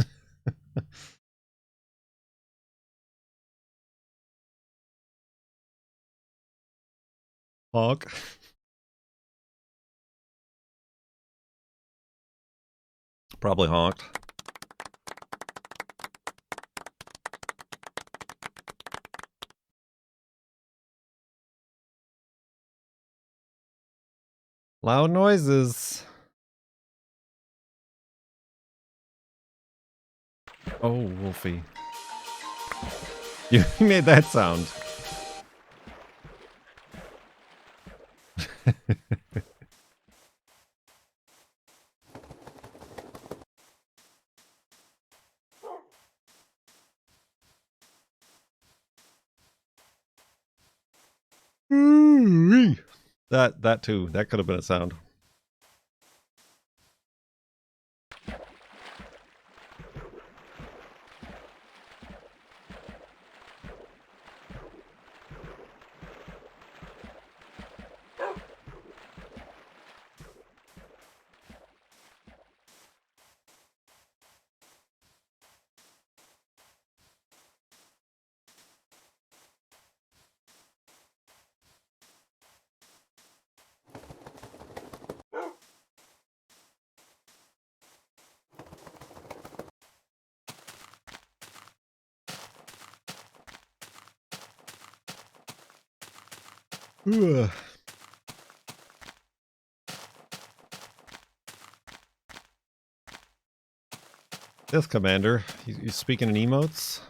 [SPEAKER 1] Honk. Probably honked. Loud noises. Oh, Wolfie. You made that sound. That too. That could have been a sound. Ugh. Yes, Commander. You speaking in emotes?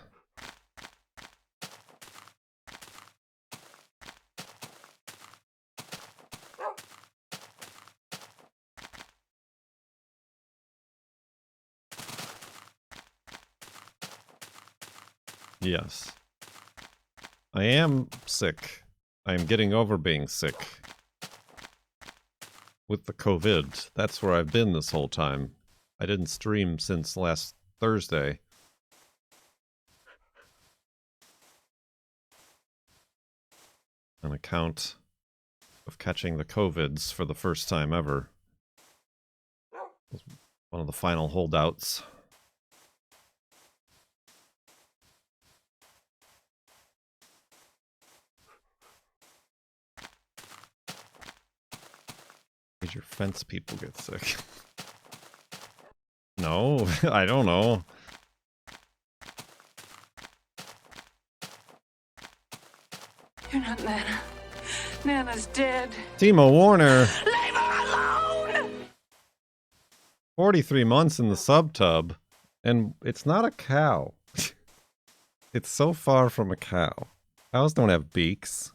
[SPEAKER 1] Yes. I am sick. I am getting over being sick. With the COVID. That's where I've been this whole time. I didn't stream since last Thursday. On account of catching the COVIDs for the first time ever. One of the final holdouts. Did your fence people get sick? No, I don't know.
[SPEAKER 6] You're not Nana. Nana's dead.
[SPEAKER 1] Timo Warner.
[SPEAKER 6] Leave her alone!
[SPEAKER 1] 43 months in the sub tub. And it's not a cow. It's so far from a cow. Cows don't have beaks.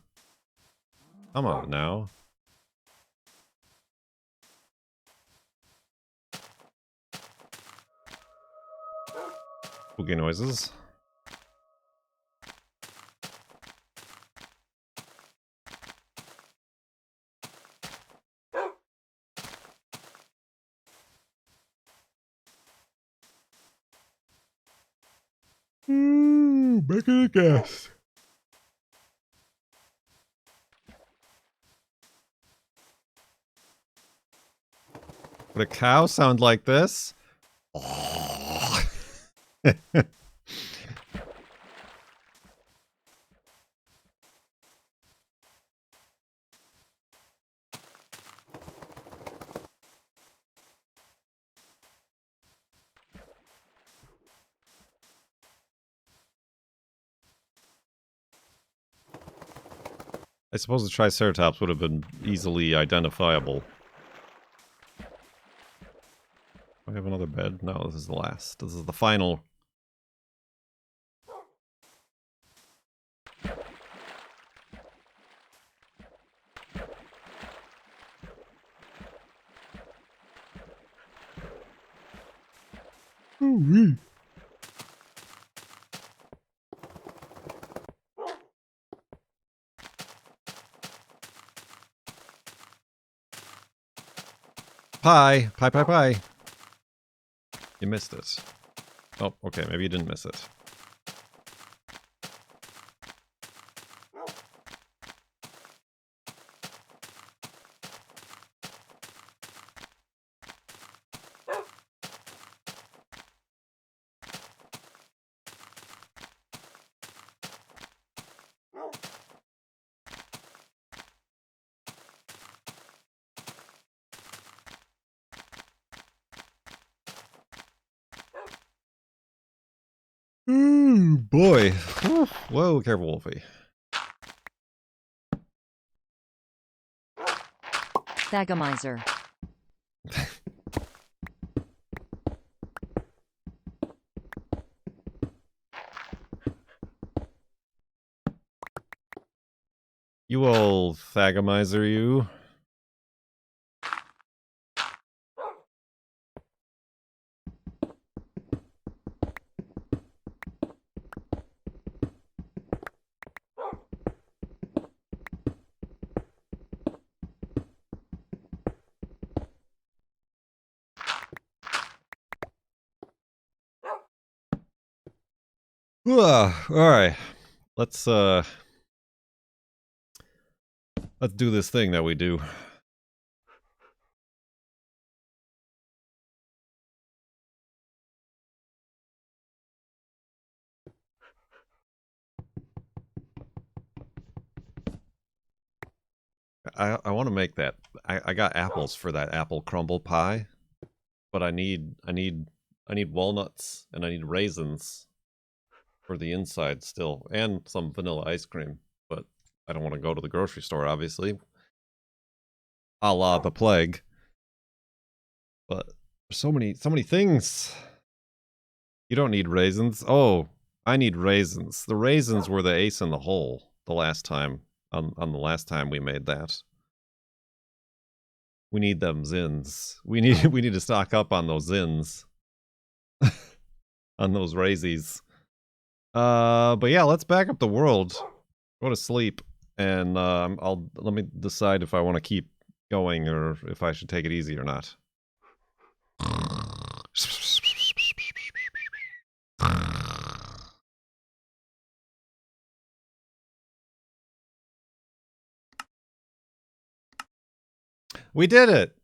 [SPEAKER 1] Come on now. Spooky noises. Back in the gas. Would a cow sound like this? I suppose the Triceratops would have been easily identifiable. Do I have another bed? No, this is the last. This is the final. Ooh-wee. Pie. Pie, pie, pie. You missed it. Oh, okay, maybe you didn't miss it. boy. Whoa, careful, Wolfie.
[SPEAKER 3] Thagomizer.
[SPEAKER 1] You old Thagomizer, you. Alright. Let's do this thing that we do. I want to make that. I got apples for that apple crumble pie, but I need walnuts and I need raisins for the inside still, and some vanilla ice cream. But I don't want to go to the grocery store, obviously, a la the plague. But there's so many things. You don't need raisins. Oh, I need raisins. The raisins were the ace in the hole the last time. On the last time we made that. We need them zins. We need to stock up on those zins. On those raisies. But yeah, let's back up the world. Go to sleep, and let me decide if I want to keep going or if I should take it easy or not. We did it!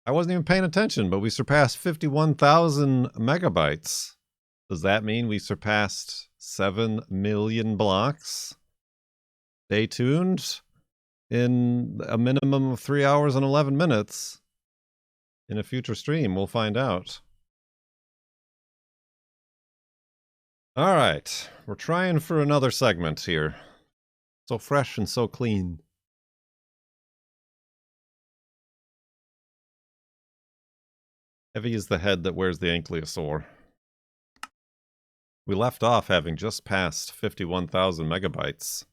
[SPEAKER 1] I wasn't even paying attention, but we surpassed 51,000 megabytes. Does that mean we surpassed 7 million blocks? Stay tuned. In a minimum of 3 hours and 11 minutes. In a future stream, we'll find out. Alright, we're trying for another segment here. So fresh and so clean. Heavy is the head that wears the ankylosaur. We left off having just passed 51,000 megabytes.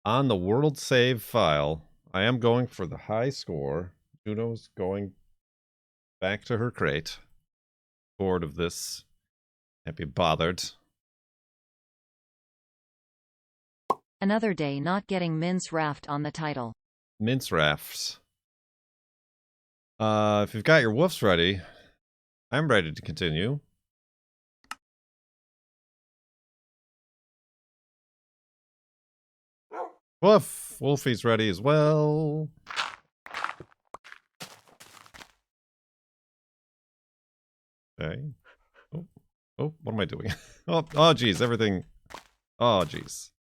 [SPEAKER 1] On the world save file, I am going for the high score. Juno's going back to her crate. Bored of this. Can't be bothered.
[SPEAKER 3] Another day not getting mince raft on the title.
[SPEAKER 1] Mince rafts. If you've got your woofs ready, I'm ready to continue. Woof! Wolfie's ready as well. Okay. Oh, what am I doing? oh, geez, everything. Oh, geez.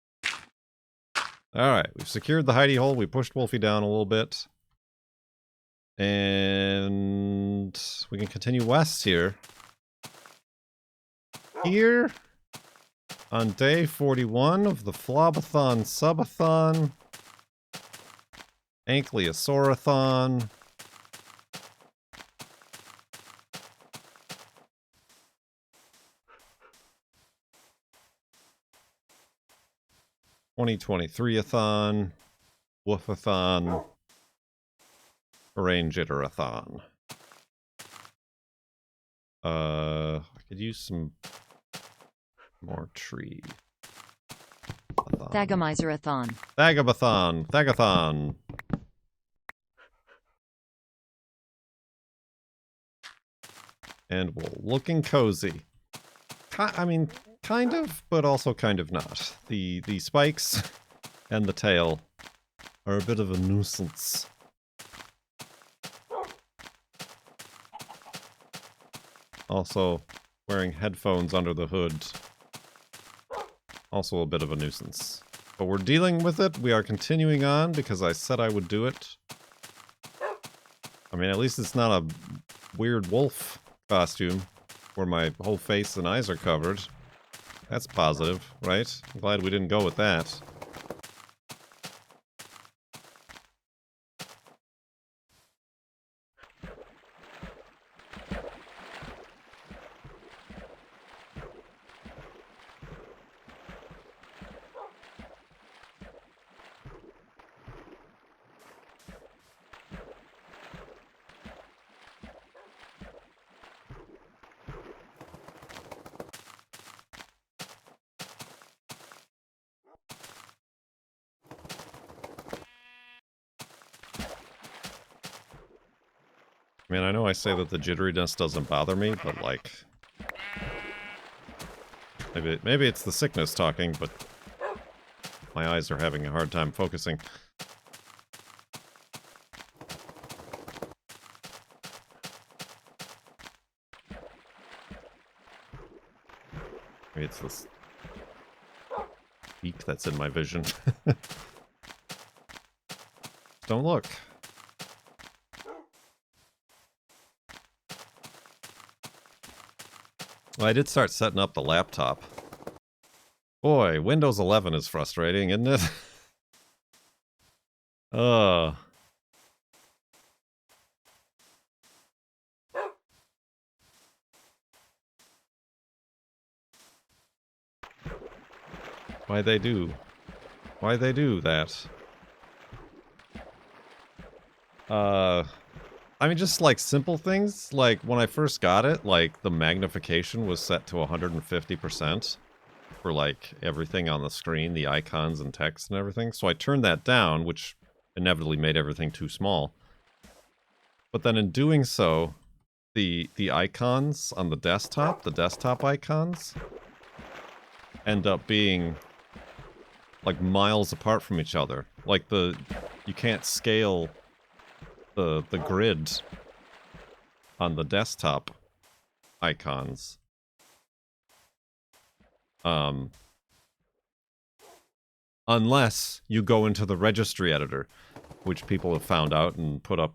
[SPEAKER 1] Alright, we've secured the hidey hole. We pushed Wolfie down a little bit. And we can continue west here. Here, on day 41 of the FLoB-A-THON Sub-a-thon, Ankylosaur-a-thon. (2023-a-thon), Woof-a-thon, Arrange-It-a-thon. I could use some more tree.
[SPEAKER 3] Thagomizer-a-thon.
[SPEAKER 1] Thagabathon. Thagathon. And wool. Looking cozy. I mean, kind of, but also kind of not. The spikes and the tail are a bit of a nuisance. Also, wearing headphones under the hood. Also a bit of a nuisance. But we're dealing with it. We are continuing on because I said I would do it. I mean, at least it's not a weird wolf costume where my whole face and eyes are covered. That's positive, right? I'm glad we didn't go with that. I mean, I know I say that the jitteriness doesn't bother me, but like... Maybe it's the sickness talking, but... my eyes are having a hard time focusing. Maybe it's this... beak that's in my vision. Don't look. Well, I did start setting up the laptop. Boy, Windows 11 is frustrating, isn't it? Ugh. Why'd they do that? I mean, just like simple things, like when I first got it, like the magnification was set to 150% for like everything on the screen, the icons and text and everything. So I turned that down, which inevitably made everything too small. But then in doing so, the icons on the desktop icons, end up being like miles apart from each other. Like you can't scale the grid on the desktop icons. Unless you go into the registry editor, which people have found out and put up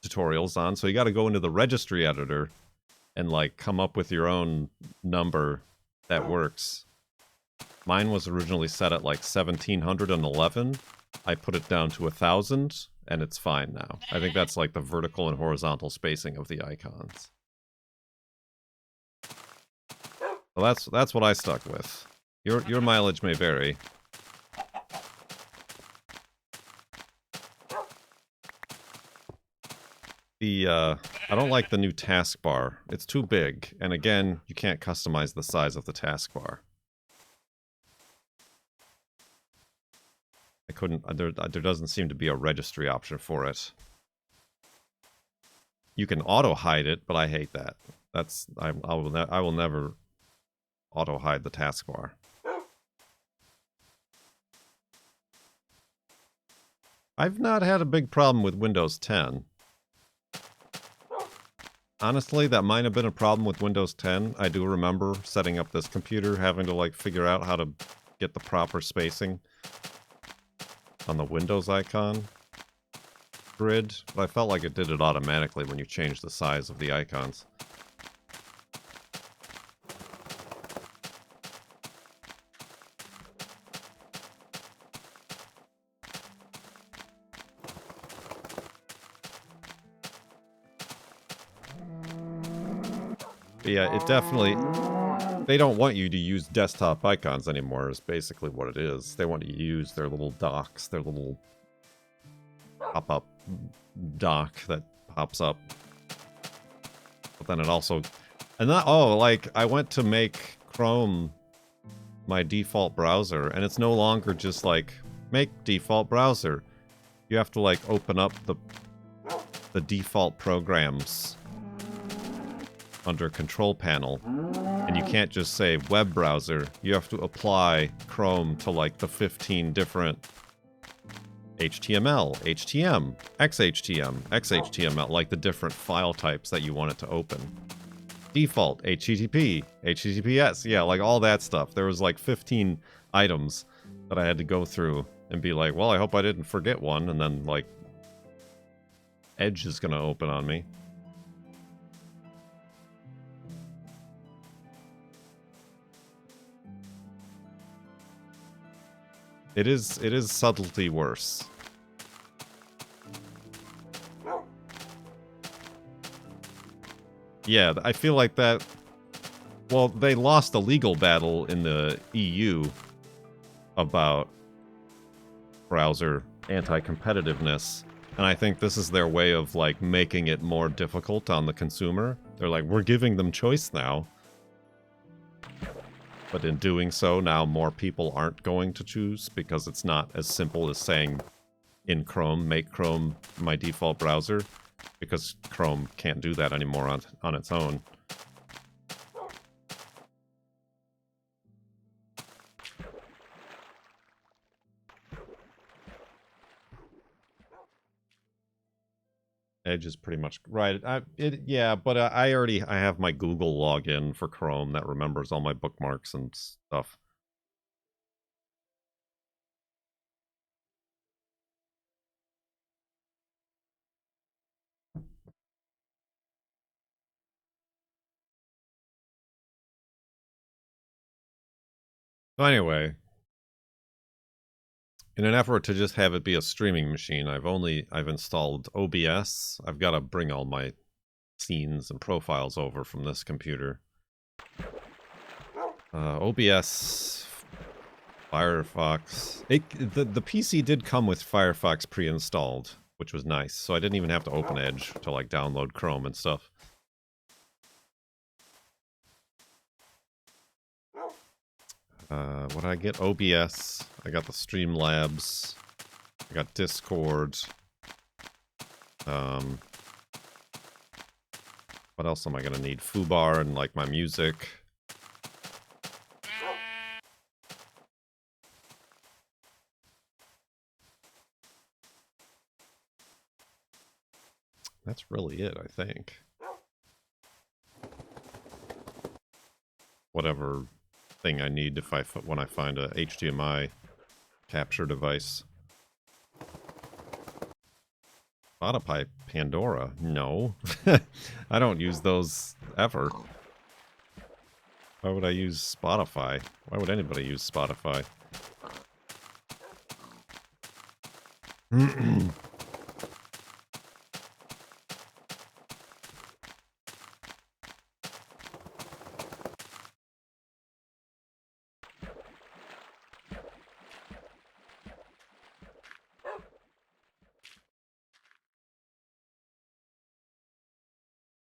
[SPEAKER 1] tutorials on. So you got to go into the registry editor and like come up with your own number that works. Mine was originally set at like 1711. I put it down to 1000 and it's fine now. I think that's like the vertical and horizontal spacing of the icons. Well, that's what I stuck with. Your mileage may vary. I don't like the new taskbar. It's too big, and again, you can't customize the size of the taskbar. I couldn't. There doesn't seem to be a registry option for it. You can auto hide it, but I hate that. I will never auto hide the taskbar. I've not had a big problem with Windows 10. Honestly, that might have been a problem with Windows 10. I do remember setting up this computer, having to like figure out how to get the proper spacing on the Windows icon grid, but I felt like it did it automatically when you change the size of the icons. But yeah, it definitely... They don't want you to use desktop icons anymore, is basically what it is. They want you to use their little docks, their little pop-up dock that pops up. But then it also... And that, oh, like, I went to make Chrome my default browser, and it's no longer just like, make default browser. You have to, like, open up the default programs under control panel, and you can't just say web browser. You have to apply Chrome to like the 15 different HTML, HTML, XHTML, XHTML, like the different file types that you want it to open. Default, HTTP, HTTPS, yeah, like all that stuff. There was like 15 items that I had to go through and be like, well, I hope I didn't forget one, and then like Edge is gonna open on me. It is subtlety worse. Yeah, I feel like that... Well, they lost a legal battle in the EU about browser anti-competitiveness. And I think this is their way of, like, making it more difficult on the consumer. They're like, we're giving them choice now. But in doing so, now more people aren't going to choose because it's not as simple as saying in Chrome, make Chrome my default browser. Because Chrome can't do that anymore on its own. Edge is pretty much right. Yeah, but I have my Google login for Chrome that remembers all my bookmarks and stuff. So anyway, in an effort to just have it be a streaming machine, I've installed OBS. I've got to bring all my scenes and profiles over from this computer. OBS, Firefox. The PC did come with Firefox pre-installed, which was nice. So I didn't even have to open Edge to like download Chrome and stuff. What did I get? OBS. I got the Streamlabs. I got Discord. What else am I gonna need? Foobar and like my music. That's really it, I think. Whatever thing I need when I find a HDMI capture device. Spotify Pandora? No. I don't use those ever. Why would I use Spotify? Why would anybody use Spotify?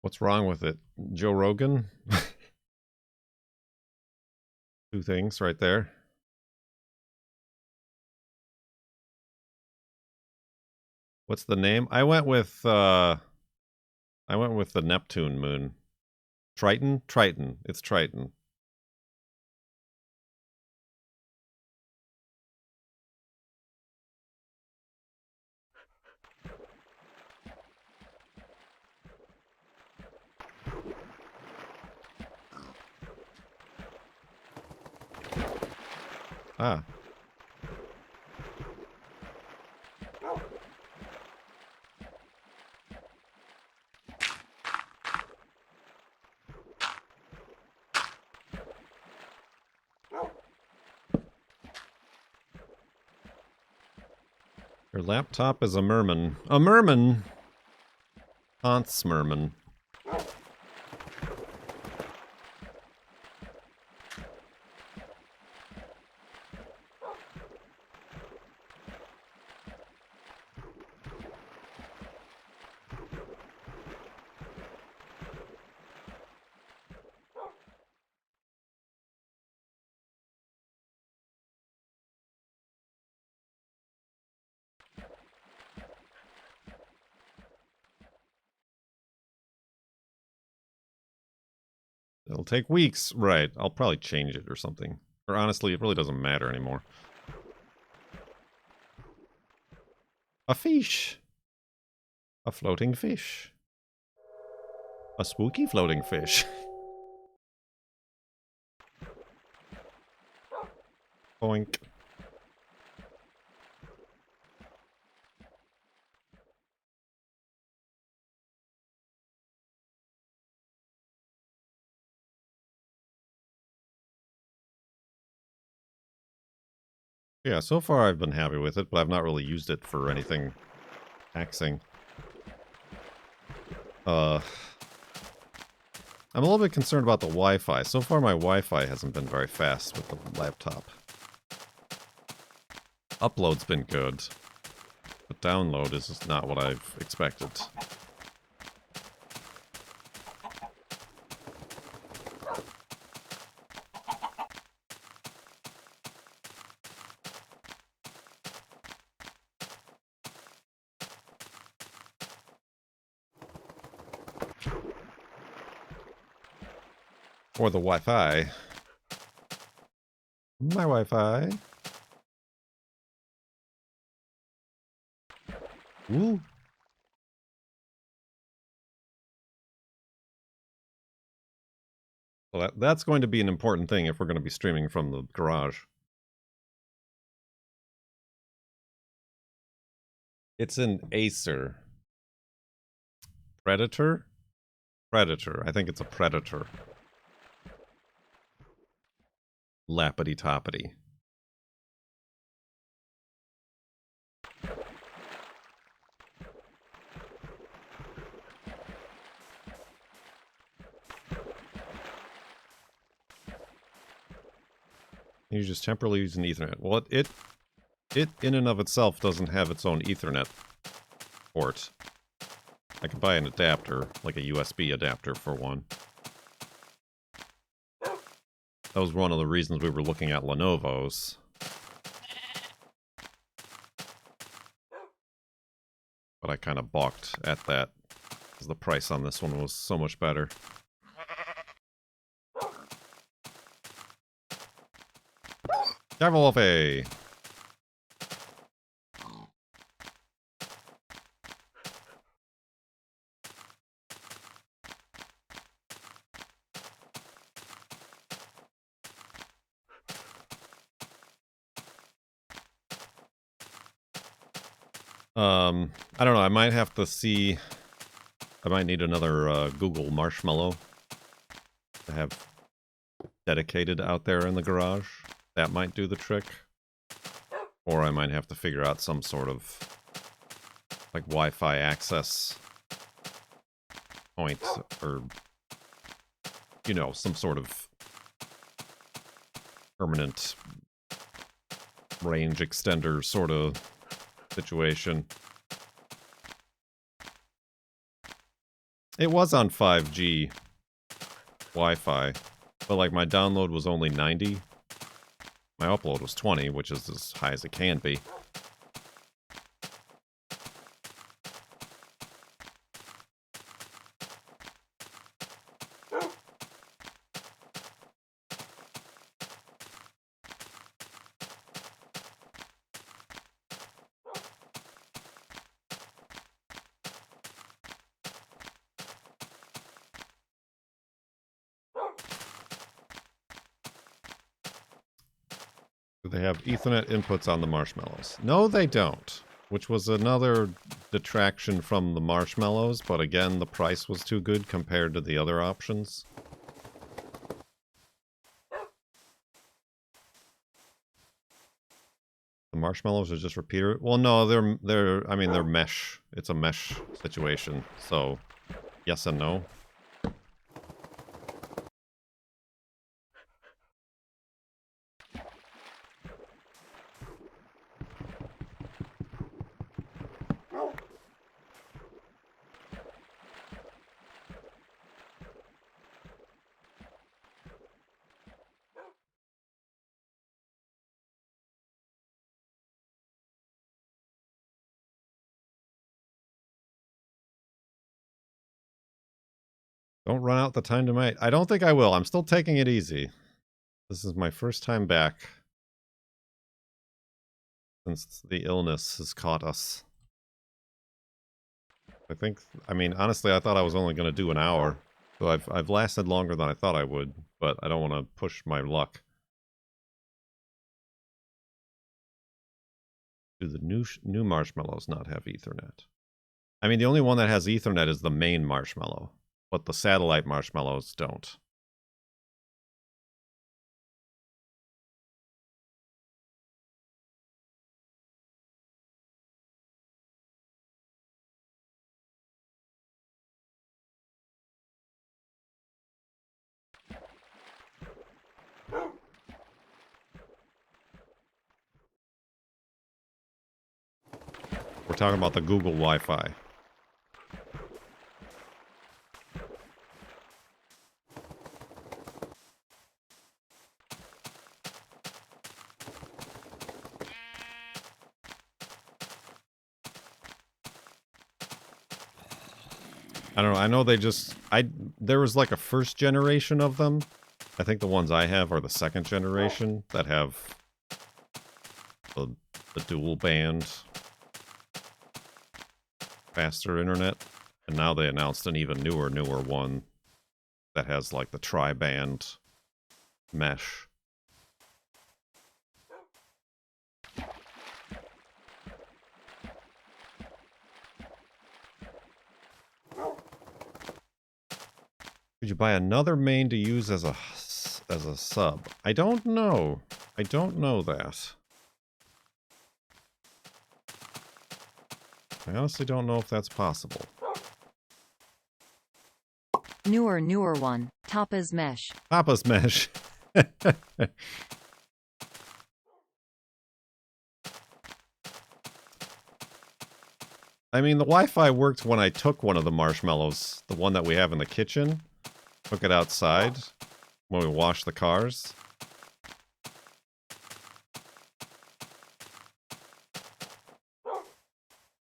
[SPEAKER 1] What's wrong with it? Joe Rogan? Two things right there. What's the name? I went with the Neptune moon. Triton? Triton. It's Triton. Ah. Your laptop is a merman. A merman? Hans merman. It'll take weeks. Right. I'll probably change it or something. Or honestly, it really doesn't matter anymore. A fish. A floating fish. A spooky floating fish. Boink. Yeah, so far I've been happy with it, but I've not really used it for anything taxing. I'm a little bit concerned about the Wi-Fi. So far my Wi-Fi hasn't been very fast with the laptop. Upload's been good, but download is just not what I've expected. Or the Wi-Fi. My Wi-Fi. Woo. Well, that's going to be an important thing if we're going to be streaming from the garage. It's an Acer. Predator? Predator. I think it's a Predator. Lappity-toppity. You just temporarily use an Ethernet. Well, it in and of itself doesn't have its own Ethernet port. I could buy an adapter, like a USB adapter for one. That was one of the reasons we were looking at Lenovo's. But I kind of balked at that, because the price on this one was so much better. Careful, Wolfie! I don't know, I might have to see... I might need another Google Marshmallow to have dedicated out there in the garage. That might do the trick. Or I might have to figure out some sort of like Wi-Fi access point, or you know, some sort of permanent range extender sort of situation. It was on 5G Wi-Fi, but like my download was only 90. My upload was 20, which is as high as it can be. Do they have Ethernet inputs on the marshmallows? No, they don't. Which was another detraction from the marshmallows, but again, the price was too good compared to the other options. The marshmallows are just repeater. Well, no, they're I mean, they're mesh. It's a mesh situation, so yes and no. Don't run out the time tonight. I don't think I will. I'm still taking it easy. This is my first time back since the illness has caught us. I mean, honestly, I thought I was only going to do an hour. So I've lasted longer than I thought I would, but I don't want to push my luck. Do the new marshmallows not have Ethernet? I mean, the only one that has Ethernet is the main marshmallow, but the satellite marshmallows don't. talking about the Google Wi-Fi. I don't know. I know they just... there was like a first generation of them. I think the ones I have are the second generation that have the dual band faster internet. And now they announced an even newer one that has like the tri-band mesh. Could you buy another main to use as a sub? I don't know. I don't know that. I honestly don't know if that's possible.
[SPEAKER 3] Newer one. Tapa's mesh.
[SPEAKER 1] Papa's mesh. I mean, the Wi-Fi worked when I took one of the marshmallows, the one that we have in the kitchen, took it outside when we washed the cars.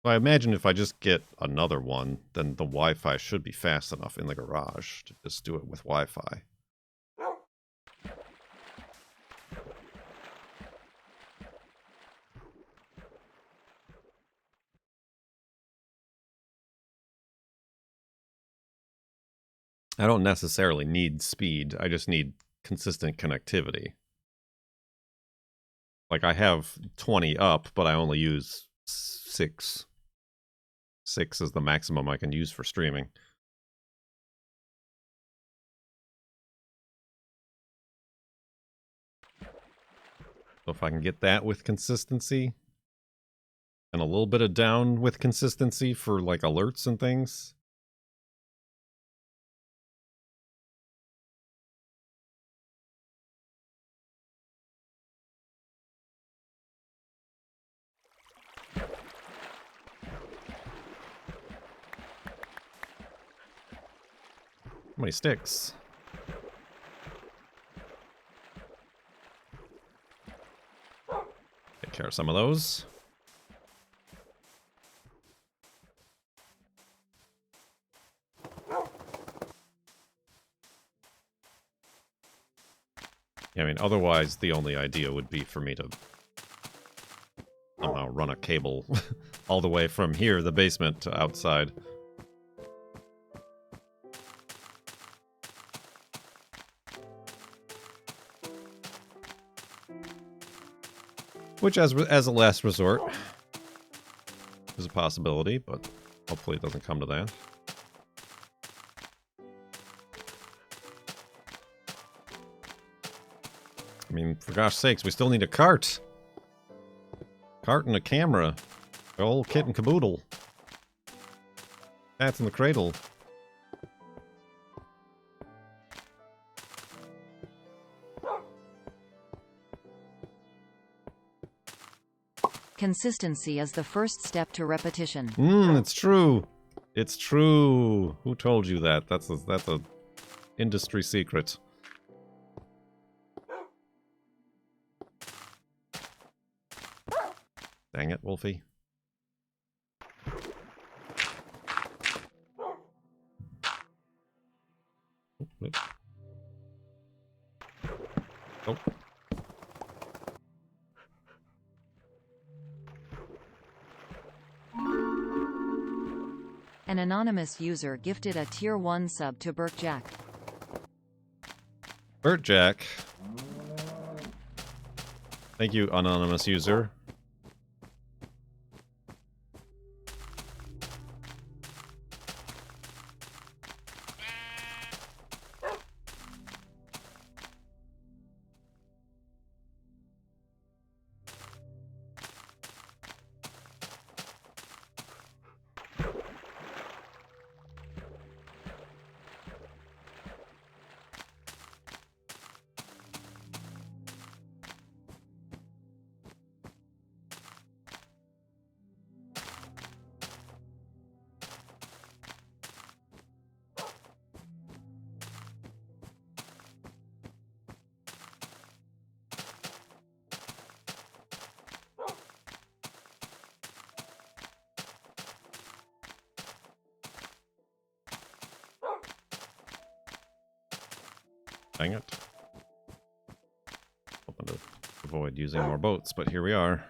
[SPEAKER 1] So I imagine if I just get another one, then the Wi-Fi should be fast enough in the garage to just do it with Wi-Fi. I don't necessarily need speed, I just need consistent connectivity. Like I have 20 up, but I only use 6. 6 is the maximum I can use for streaming. So if I can get that with consistency, and a little bit of down with consistency for like alerts and things. How many sticks? Take care of some of those. Yeah, I mean, otherwise the only idea would be for me to somehow run a cable all the way from here, the basement, to outside. Which, as a last resort, is a possibility, but hopefully it doesn't come to that. I mean, for gosh sakes, we still need a cart. Cart and a camera. The whole kit and caboodle. Cats in the cradle.
[SPEAKER 3] Consistency is the first step to repetition.
[SPEAKER 1] It's true. It's true. Who told you that? That's a industry secret. Dang it, Wolfie. Oh.
[SPEAKER 3] An anonymous user gifted a Tier 1 sub to Burt Jack.
[SPEAKER 1] Burt Jack. Thank you, anonymous user. Dang it. Hoping to avoid using more boats, but here we are.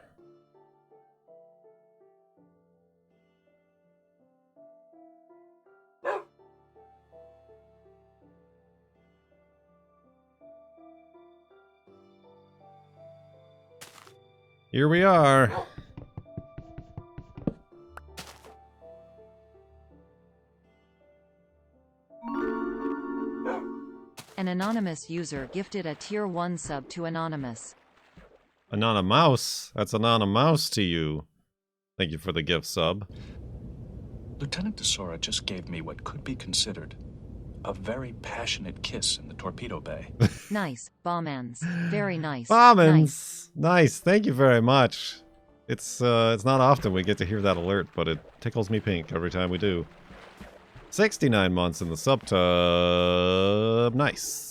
[SPEAKER 1] Here we are.
[SPEAKER 3] An anonymous user gifted a tier 1 sub to Anonymous.
[SPEAKER 1] Anonymous. That's Anonymous to you. Thank you for the gift sub.
[SPEAKER 7] Lieutenant DeSora just gave me what could be considered a very passionate kiss in the torpedo bay.
[SPEAKER 3] Nice. Bombans. Very nice.
[SPEAKER 1] Bombans. Nice. Thank you very much. It's not often we get to hear that alert, but it tickles me pink every time we do. 69 months in the subtub. Nice.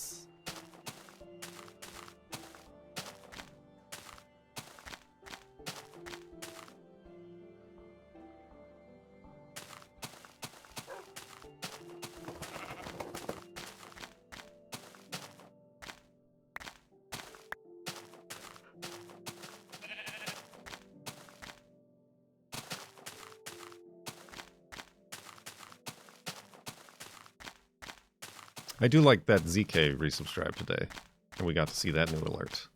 [SPEAKER 1] I do like that ZK resubscribed today, and we got to see that new alert.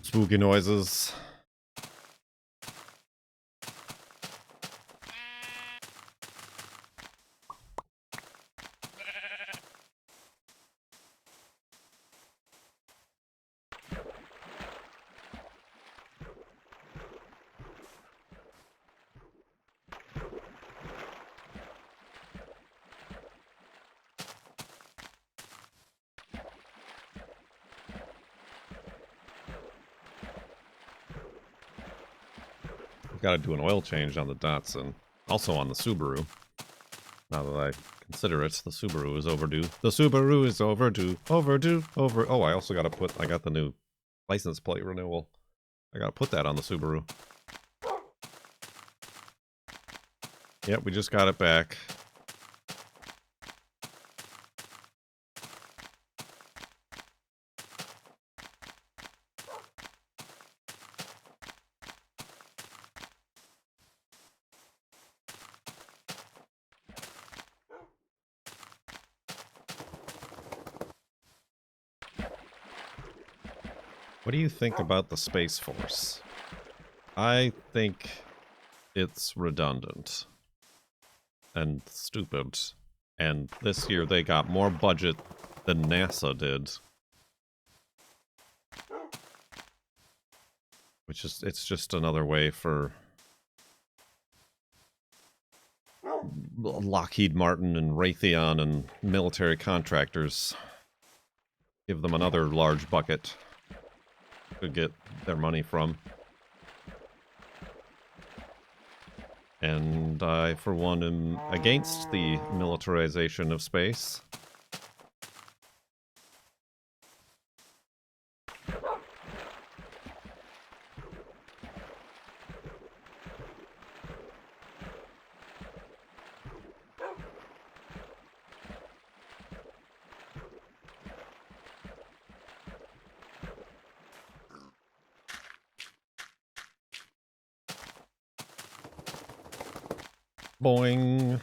[SPEAKER 1] Spooky noises. Got to do an oil change on the Datsun. Also on the Subaru. Now that I consider it, the Subaru is overdue. The Subaru is overdue. Overdue. Oh, I also got to put... I got the new license plate renewal. I got to put that on the Subaru. Yep, we just got it back. What do you think about the Space Force? I think it's redundant and stupid. And this year they got more budget than NASA did. Which is, it's just another way for Lockheed Martin and Raytheon and military contractors. Give them another large bucket to get their money from. And I, for one, am against the militarization of space. Boing.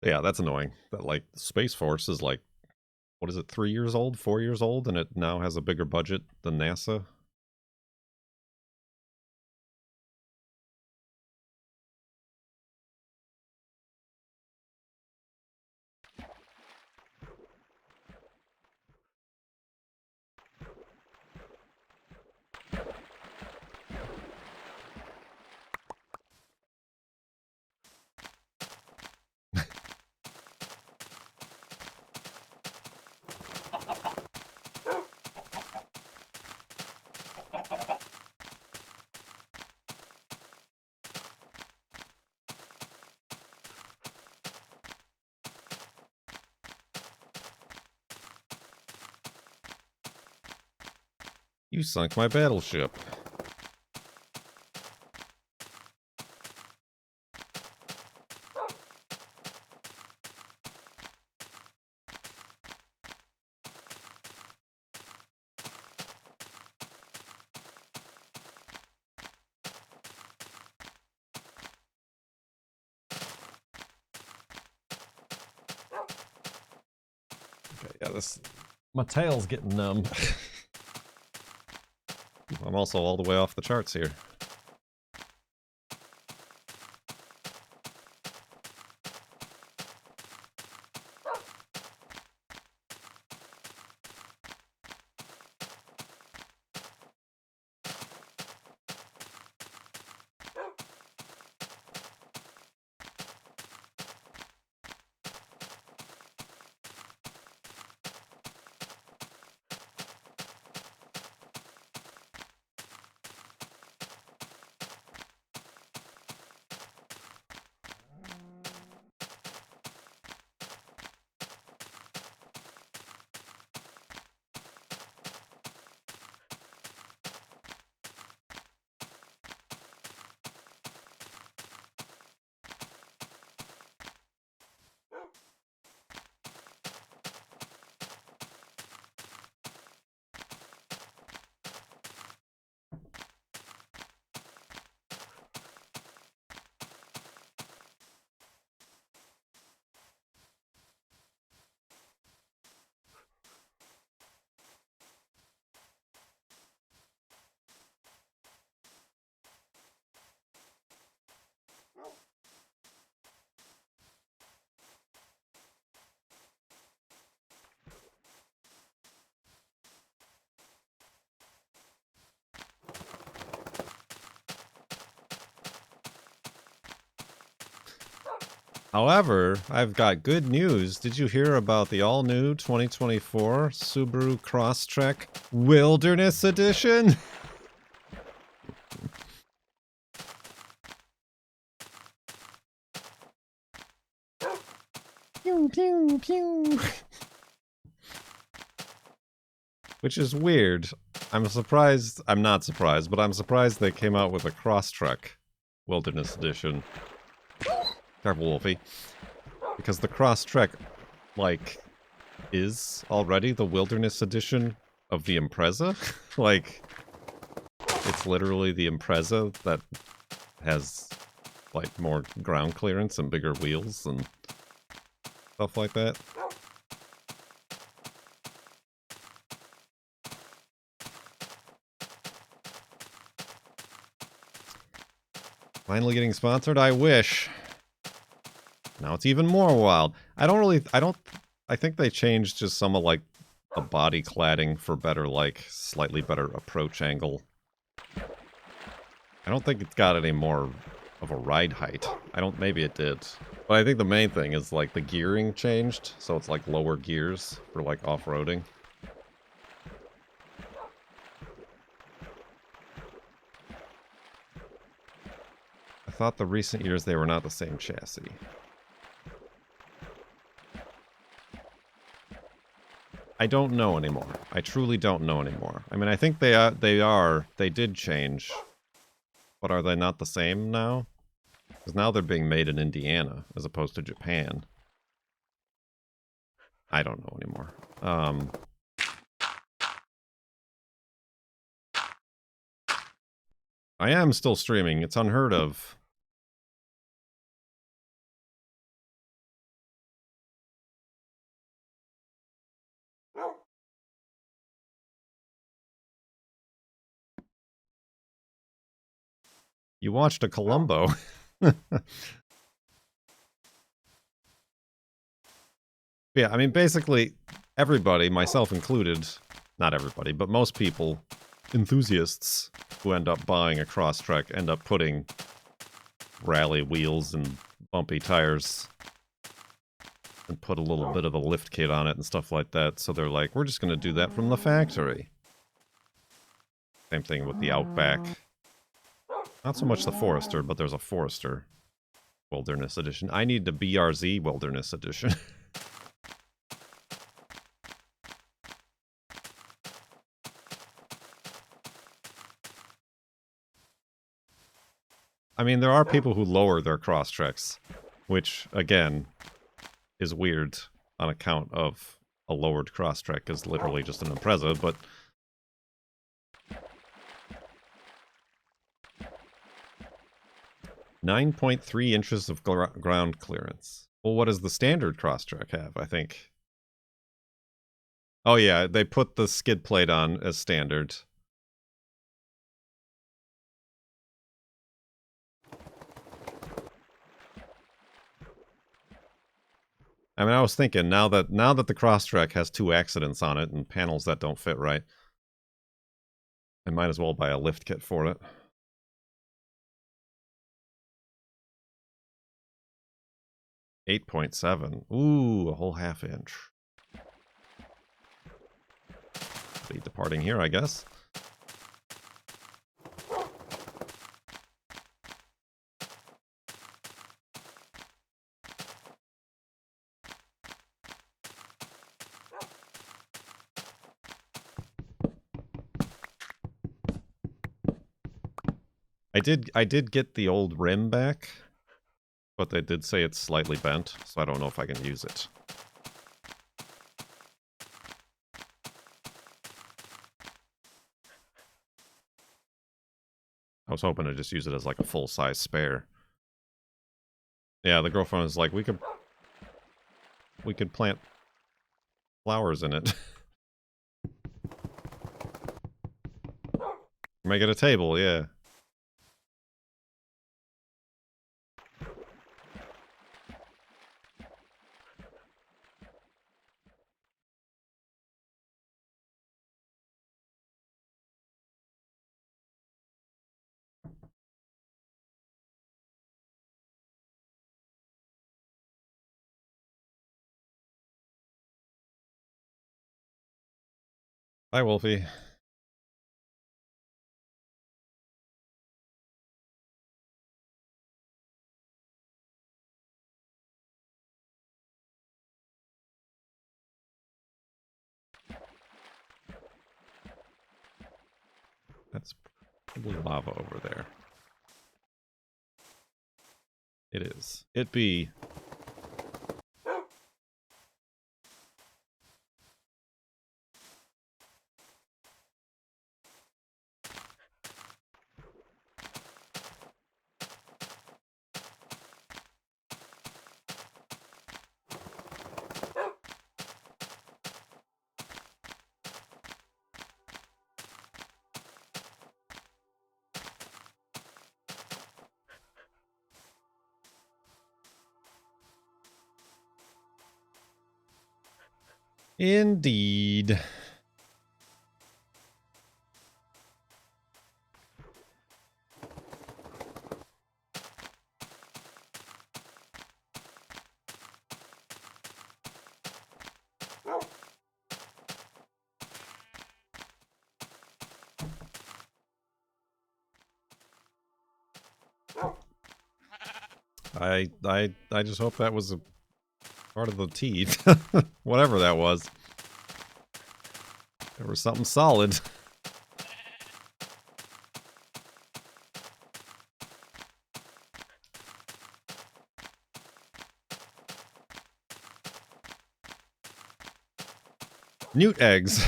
[SPEAKER 1] Yeah, that's annoying. That, like, Space Force is like, what is it, 3 years old, 4 years old, and it now has a bigger budget than NASA? You sunk my battleship. Okay, yeah, this... My tail's getting numb. I'm also all the way off the charts here. However, I've got good news. Did you hear about the all-new 2024 Subaru Crosstrek Wilderness Edition? Pew, pew, pew. Which is weird. I'm surprised. I'm not surprised, but I'm surprised they came out with a Crosstrek Wilderness Edition. Careful, Wolfie. Because the Crosstrek, like, is already the Wilderness Edition of the Impreza. Like, it's literally the Impreza that has, like, more ground clearance and bigger wheels and stuff like that. Finally getting sponsored? I wish. Now it's even more wild. I think they changed just some of, like, the body cladding for better, like, slightly better approach angle. I don't think it's got any more of a ride height. Maybe it did. But I think the main thing is, like, the gearing changed, so it's, like, lower gears for, like, off-roading. I thought the recent years they were not the same chassis. I don't know anymore. I truly don't know anymore. I mean, I think they did change. But are they not the same now? Because now they're being made in Indiana, as opposed to Japan. I don't know anymore. I am still streaming. It's unheard of. You watched a Columbo. Yeah, I mean, basically, everybody, myself included, not everybody, but most people, enthusiasts who end up buying a Crosstrek end up putting rally wheels and bumpy tires and put a little bit of a lift kit on it and stuff like that. So they're like, we're just going to do that from the factory. Same thing with the Outback. Not so much the Forester, but there's a Forester Wilderness Edition. I need the BRZ Wilderness Edition. I mean, there are people who lower their cross treks, which, again, is weird on account of a lowered cross trek is literally just an Impreza, but... .3 inches of ground clearance. Well, what does the standard cross trek have, I think? Oh yeah, they put the skid plate on as standard. I mean, I was thinking, now that the cross trek has 2 accidents on it and panels that don't fit right, I might as well buy a lift kit for it. .7. Ooh, a whole half inch. Be departing here, I guess. I did get the old rim back, but they did say it's slightly bent, so I don't know if I can use it. I was hoping to just use it as like a full-size spare. Yeah, the girlfriend was like, we could plant flowers in it. Make it a table, yeah. Hi, Wolfie. That's probably lava over there. It is. It be. Indeed. I just hope that was a part of the teeth. Whatever that was. There was something solid. Newt eggs.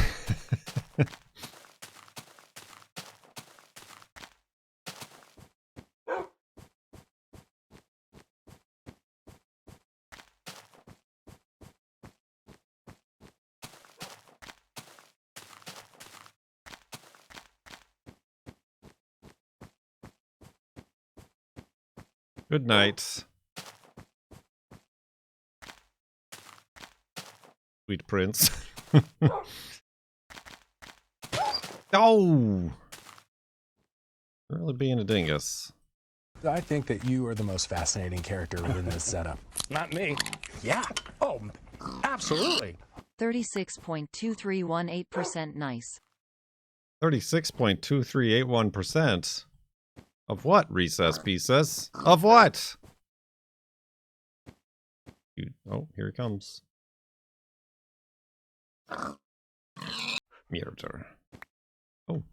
[SPEAKER 1] Good night. Sweet prince. Oh! Really being a dingus.
[SPEAKER 8] I think that you are the most fascinating character within this setup.
[SPEAKER 9] Not me.
[SPEAKER 8] Yeah. Oh, absolutely.
[SPEAKER 3] 36.2318% nice.
[SPEAKER 1] 36.2381%. Of what, Recess Pieces? Of what? Oh, here he comes. Murder. Oh.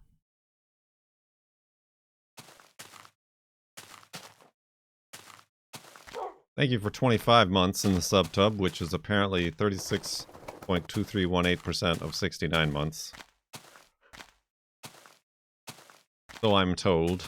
[SPEAKER 1] Thank you for 25 months in the sub-tub, which is apparently 36.2318% of 69 months. So I'm told.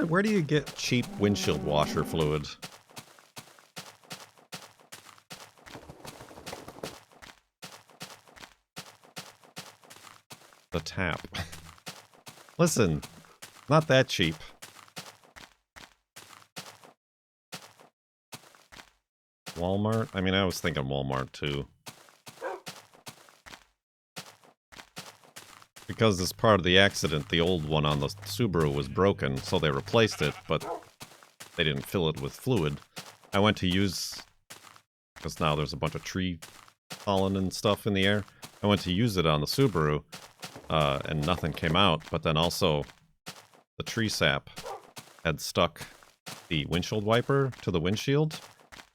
[SPEAKER 1] Where do you get cheap windshield washer fluid? The tap. Listen, not that cheap. Walmart? I mean, I was thinking Walmart too. Because as part of the accident, the old one on the Subaru was broken, so they replaced it, but they didn't fill it with fluid. I went to use, because now there's a bunch of tree pollen and stuff in the air, I went to use it on the Subaru, and nothing came out, but then also the tree sap had stuck the windshield wiper to the windshield,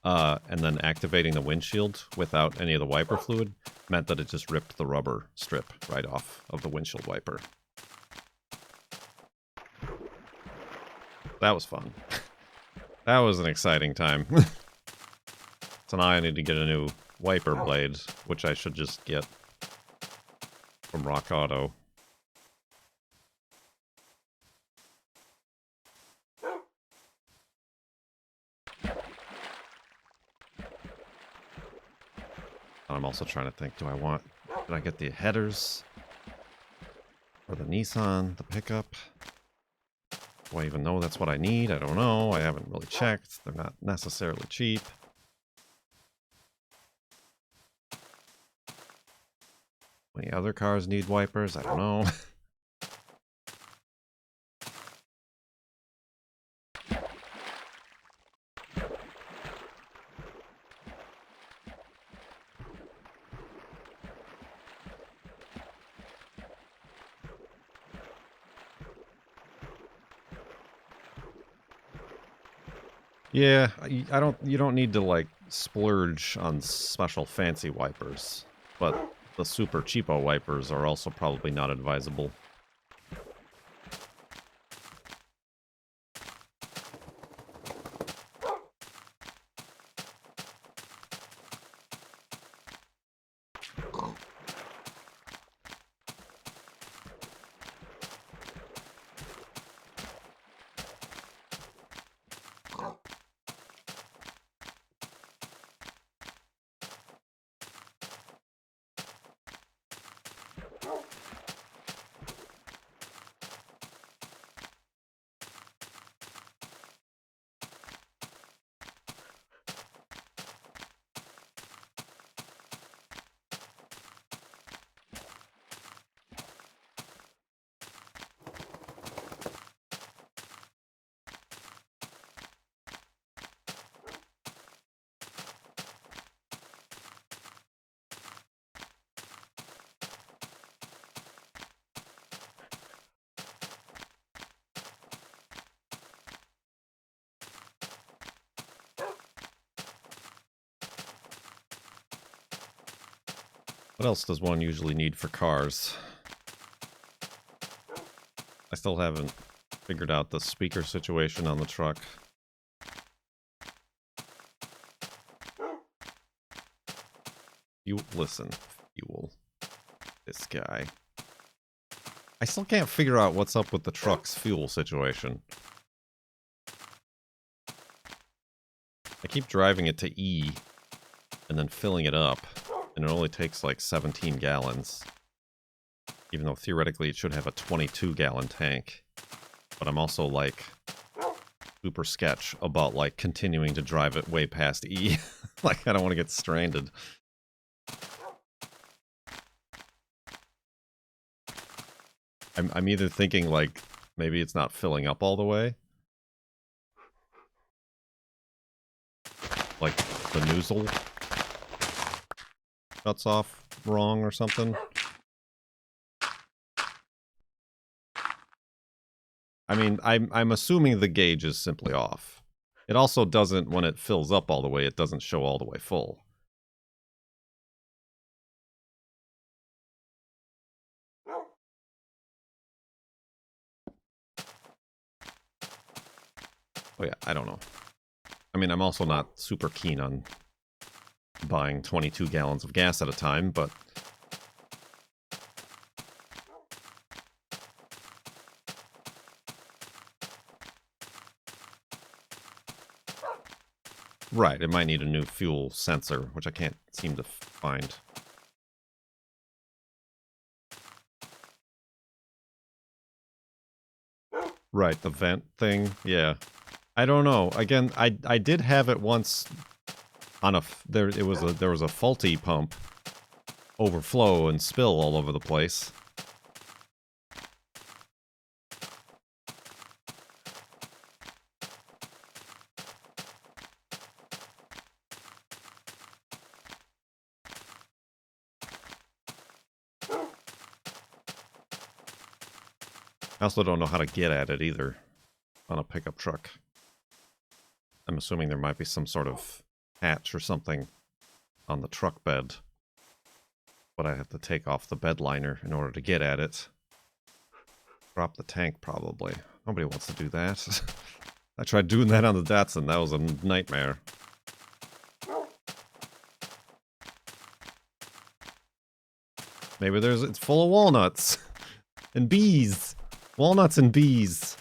[SPEAKER 1] and then activating the windshield without any of the wiper fluid meant that it just ripped the rubber strip right off of the windshield wiper. That was fun. That was an exciting time. So now I need to get a new wiper blade, which I should just get from Rock Auto. I'm also trying to think, did I get the headers for the Nissan, the pickup? Do I even know that's what I need? I don't know. I haven't really checked. They're not necessarily cheap. Any other cars need wipers? I don't know. Yeah, you don't need to like splurge on special fancy wipers, but the super cheapo wipers are also probably not advisable. What else does one usually need for cars? I still haven't figured out the speaker situation on the truck. You listen, fuel. This guy. I still can't figure out what's up with the truck's fuel situation. I keep driving it to E and then filling it up, and it only takes like 17 gallons. Even though theoretically it should have a 22-gallon tank. But I'm also like super sketch about like continuing to drive it way past E. Like I don't want to get stranded. I'm either thinking like maybe it's not filling up all the way. Like the nozzle shuts off wrong or something. I mean, I'm assuming the gauge is simply off. It also doesn't, when it fills up all the way, it doesn't show all the way full. Oh yeah, I don't know. I mean, I'm also not super keen on buying 22 gallons of gas at a time, but... Right, it might need a new fuel sensor, which I can't seem to find. Right, the vent thing, yeah. I don't know. Again, I did have it once on a there was a faulty pump, overflow and spill all over the place. I also don't know how to get at it either on a pickup truck. I'm assuming there might be some sort of hatch or something on the truck bed. But I have to take off the bed liner in order to get at it. Drop the tank, probably. Nobody wants to do that. I tried doing that on the Datsun. That was a nightmare. Maybe it's full of walnuts. And bees. Walnuts and bees.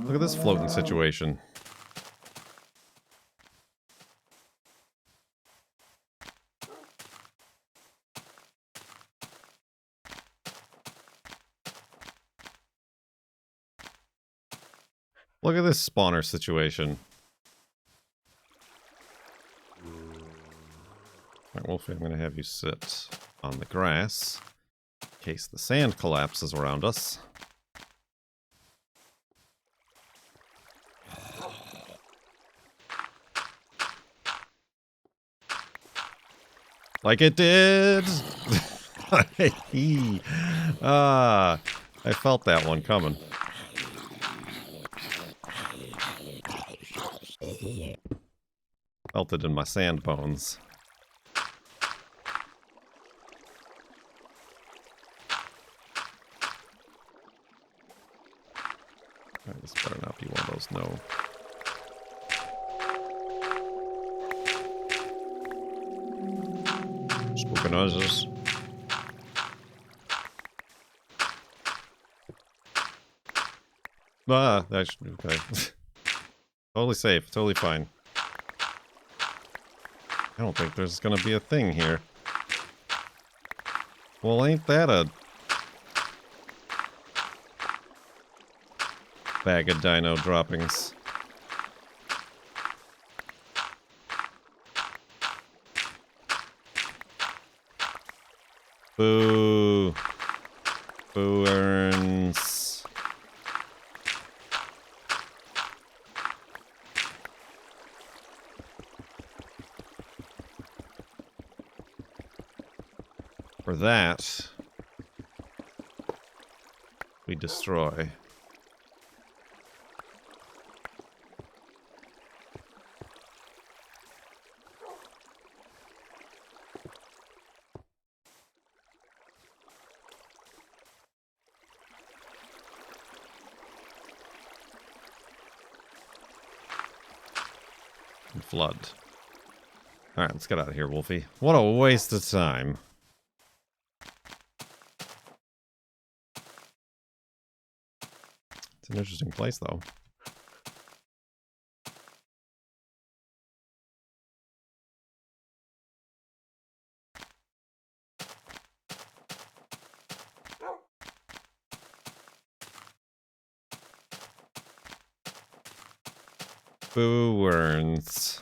[SPEAKER 1] Look at this floating situation. Look at this spawner situation. Alright, Wolfie, I'm going to have you sit on the grass in case the sand collapses around us. Like it did! I felt that one coming. Felt it in my sand bones. Alright, this better not be one of those, no. Spooky noises. Ah, that should be okay. Totally safe, totally fine. I don't think there's gonna be a thing here. Well, ain't that a bag of dino droppings? Boo. Boo earns. For that, we destroy. And flood. Alright, let's get out of here, Wolfie. What a waste of time. It's an interesting place, though. Boo earns.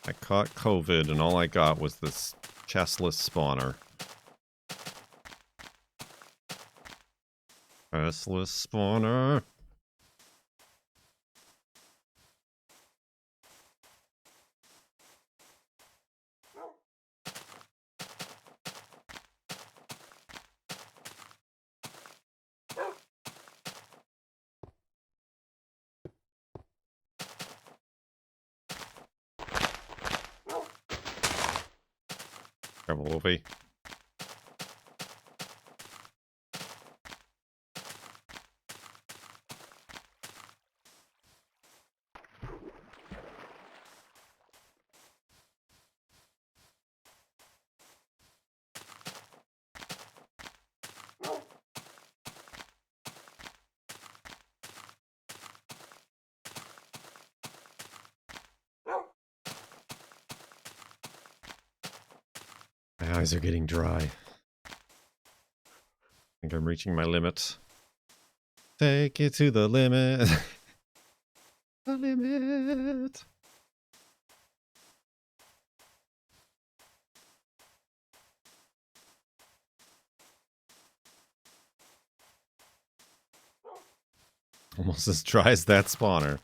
[SPEAKER 1] I caught COVID and all I got was this chestless spawner. Chestless spawner. Careful, Wolfie. My eyes are getting dry. I think I'm reaching my limit. Take it to the limit. The limit. Almost as dry as that spawner.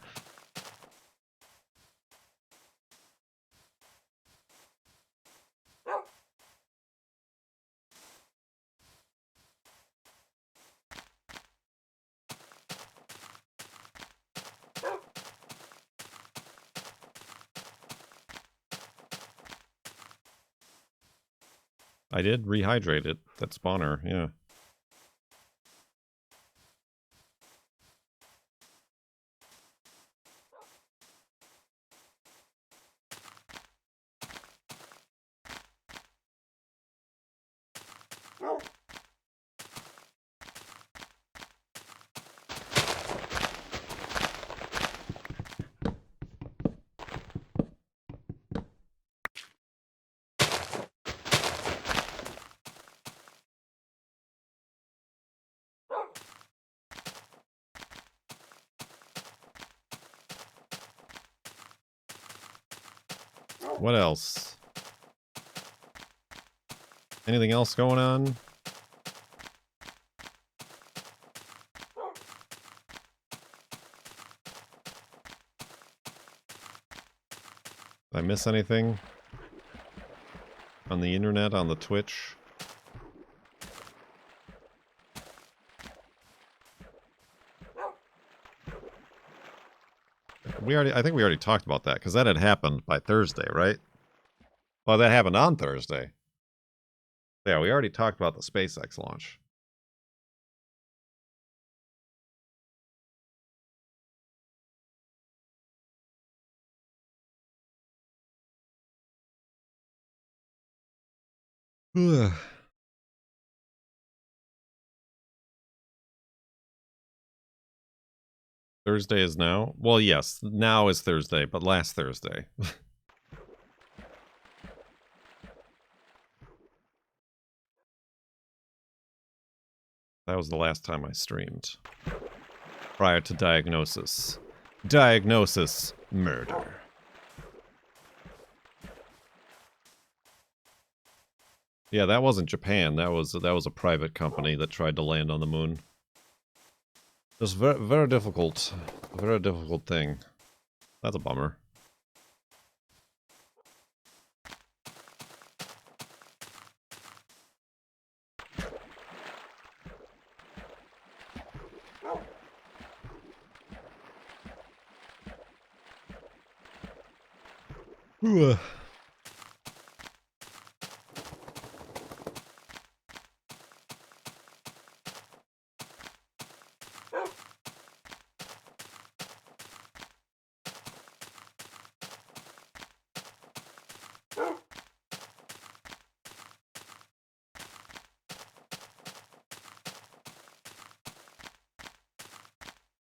[SPEAKER 1] I did rehydrate it, that spawner, yeah. What else? Anything else going on? Did I miss anything? On the internet, on the Twitch? I think we already talked about that, because that had happened by Thursday, right? Well, that happened on Thursday. Yeah, we already talked about the SpaceX launch. Thursday is now? Well, yes, now is Thursday, but last Thursday. That was the last time I streamed. Prior to diagnosis. Diagnosis, murder. Yeah, that wasn't Japan. That was a private company that tried to land on the moon. It was very, very difficult. A very difficult thing. That's a bummer. Ooh.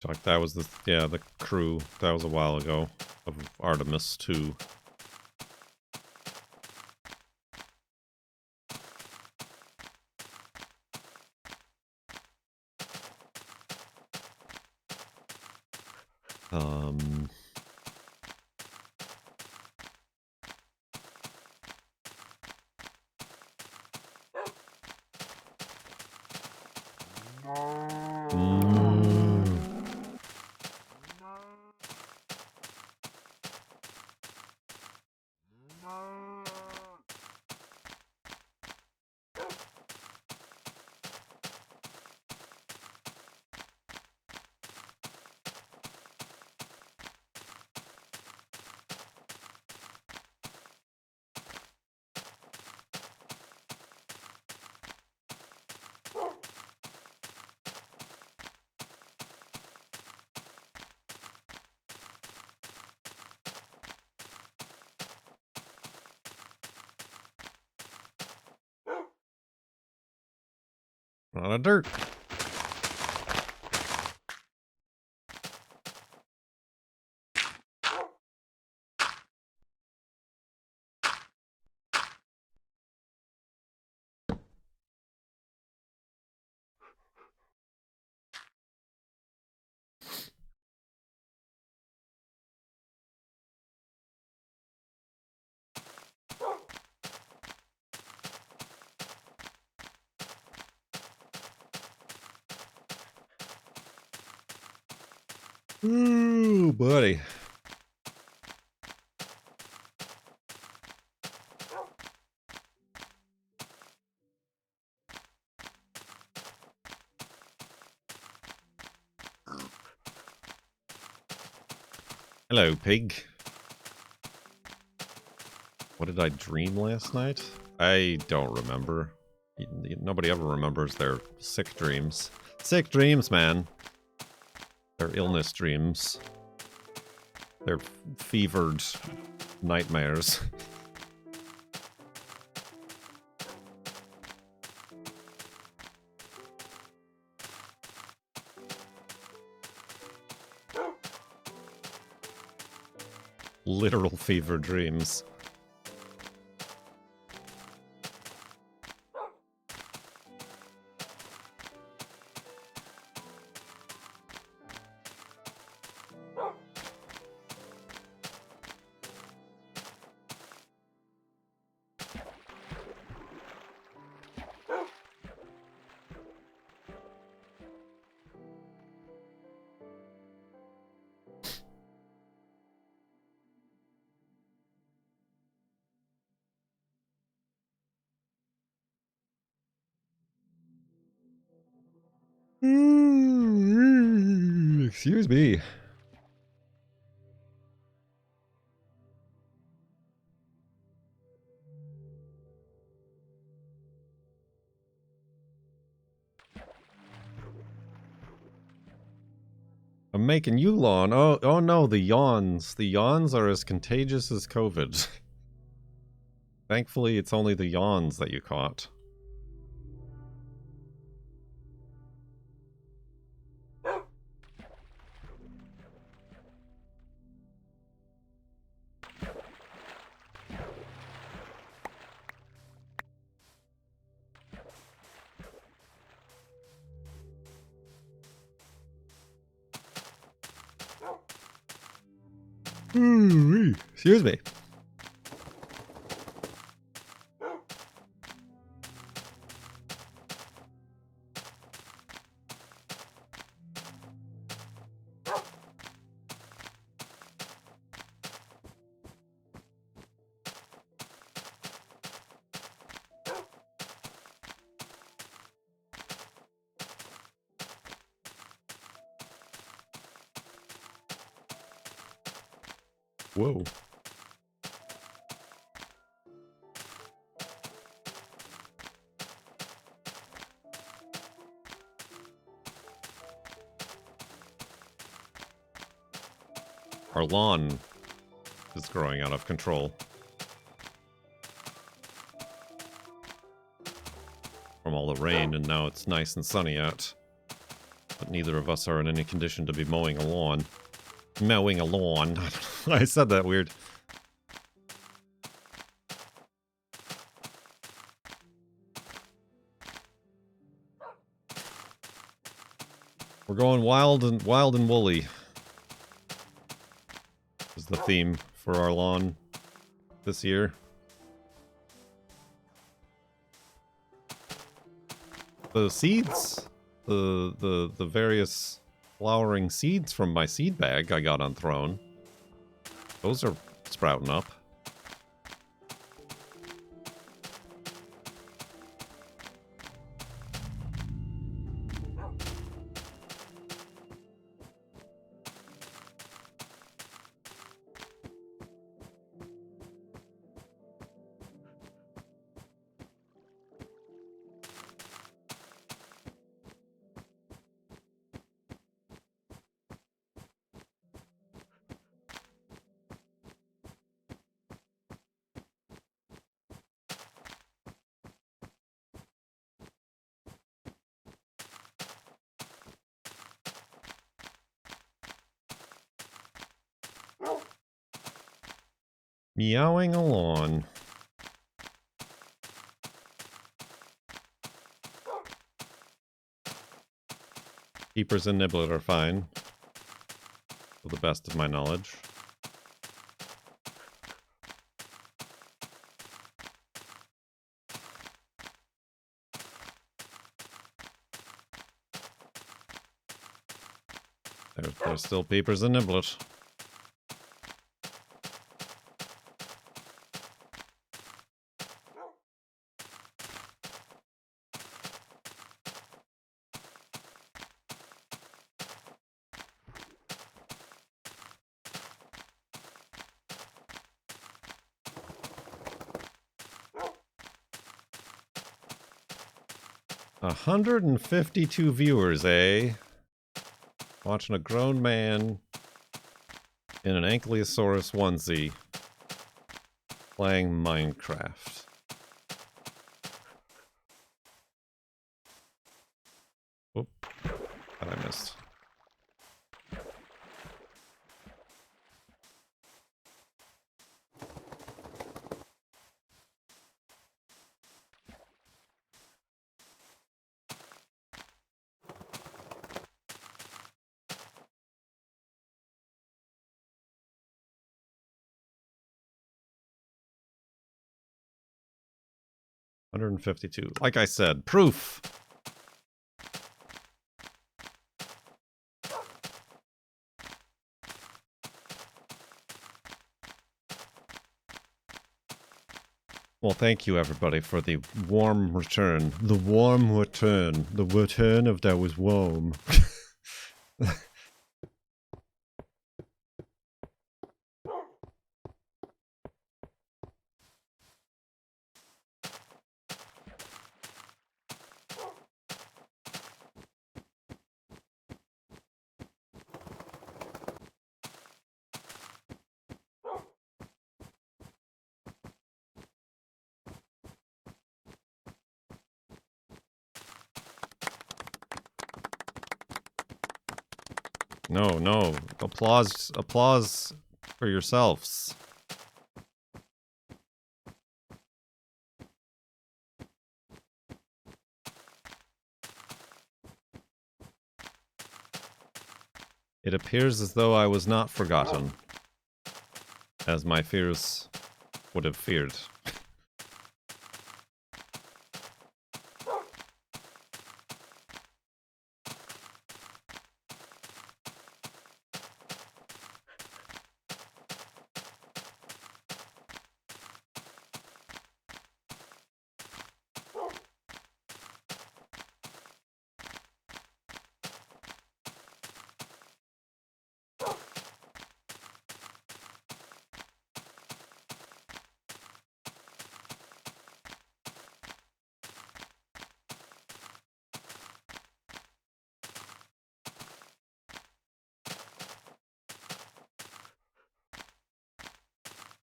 [SPEAKER 1] Like that was the crew. That was a while ago of Artemis 2. A lot of dirt. Ooh, buddy. Hello, pig. What did I dream last night? I don't remember. Nobody ever remembers their sick dreams. Sick dreams, man. Their illness dreams. Their fevered nightmares. Literal fever dreams. Excuse me. I'm making you yawn. Oh no, the yawns. The yawns are as contagious as COVID. Thankfully, it's only the yawns that you caught. Excuse me. Whoa. Our lawn is growing out of control. From all the rain, and now it's nice and sunny out. But neither of us are in any condition to be mowing a lawn. Mowing a lawn. I said that weird. We're going wild and woolly. Is the theme for our lawn this year. The seeds the various flowering seeds from my seed bag I got on Throne. Those are sprouting up. Meowing along. Keepers and Niblet are fine, to the best of my knowledge. There's still Peepers and Niblet. $152 viewers, eh? Watching a grown man in an Ankylosaurus onesie playing Minecraft. Oop, that I missed. $152. Like I said, proof. Well, thank you everybody for the warm return. The warm return. The return of that was warm. No, no. Applause for yourselves. It appears as though I was not forgotten, as my fears would have feared.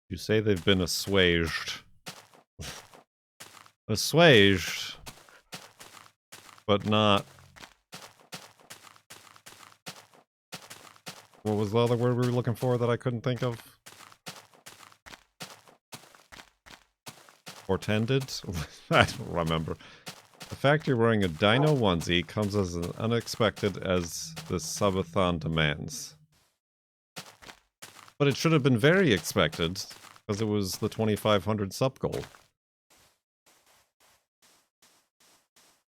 [SPEAKER 1] You say they've been assuaged. Assuaged, but not... What was the other word we were looking for that I couldn't think of? Portended? I don't remember. The fact you're wearing a dino onesie comes as unexpected as the Sub-a-thon demands. But it should have been very expected, because it was the 2,500 sub goal.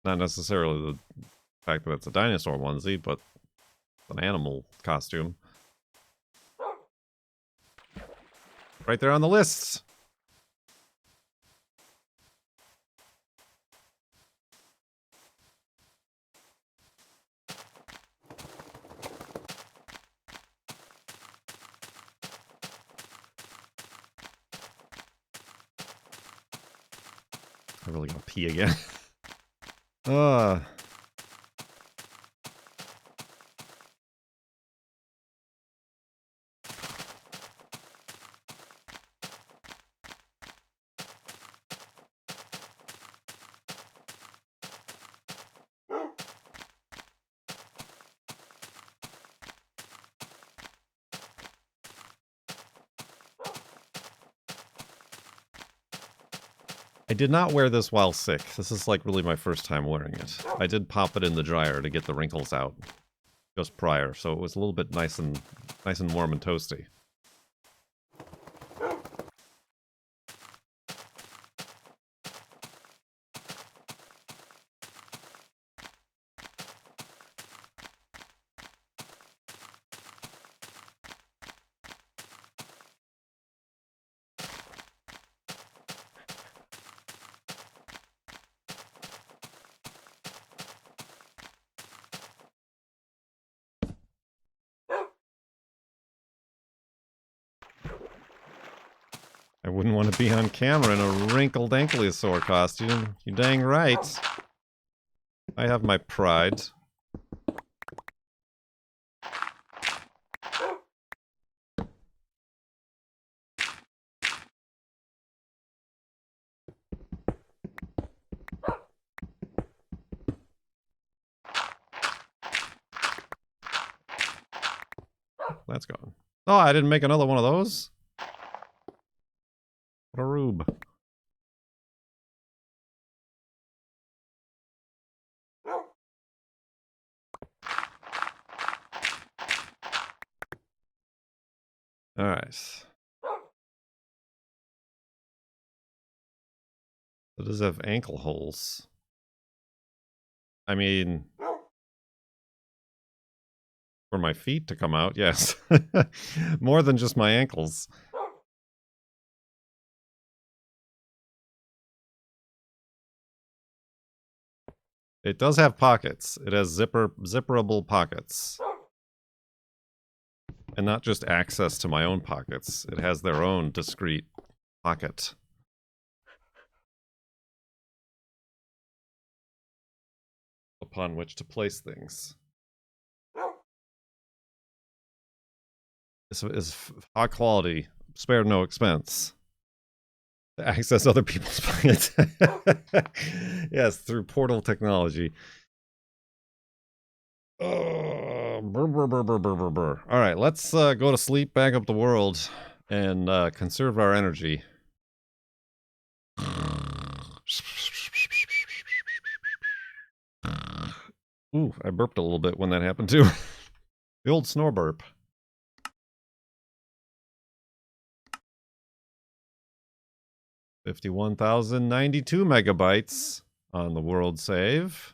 [SPEAKER 1] Not necessarily fact that it's a dinosaur onesie, but it's an animal costume. Right there on the list. I really gotta pee again. I did not wear this while sick. This is like really my first time wearing it. I did pop it in the dryer to get the wrinkles out just prior, so it was a little bit nice and warm and toasty. I wouldn't want to be on camera in a wrinkled ankylosaur costume. You dang right. I have my pride. That's gone. Oh, I didn't make another one of those? What a rube. Alright. It does have ankle holes. I mean, for my feet to come out, yes. More than just my ankles. It does have pockets. It has zipperable pockets. And not just access to my own pockets. It has their own discrete pocket. Upon which to place things. This is high quality, spared no expense. To access other people's pockets. Yes, through portal technology. Alright, let's go to sleep, bag up the world, and conserve our energy. Ooh, I burped a little bit when that happened too. The old snore burp. 51,092 megabytes on the world save.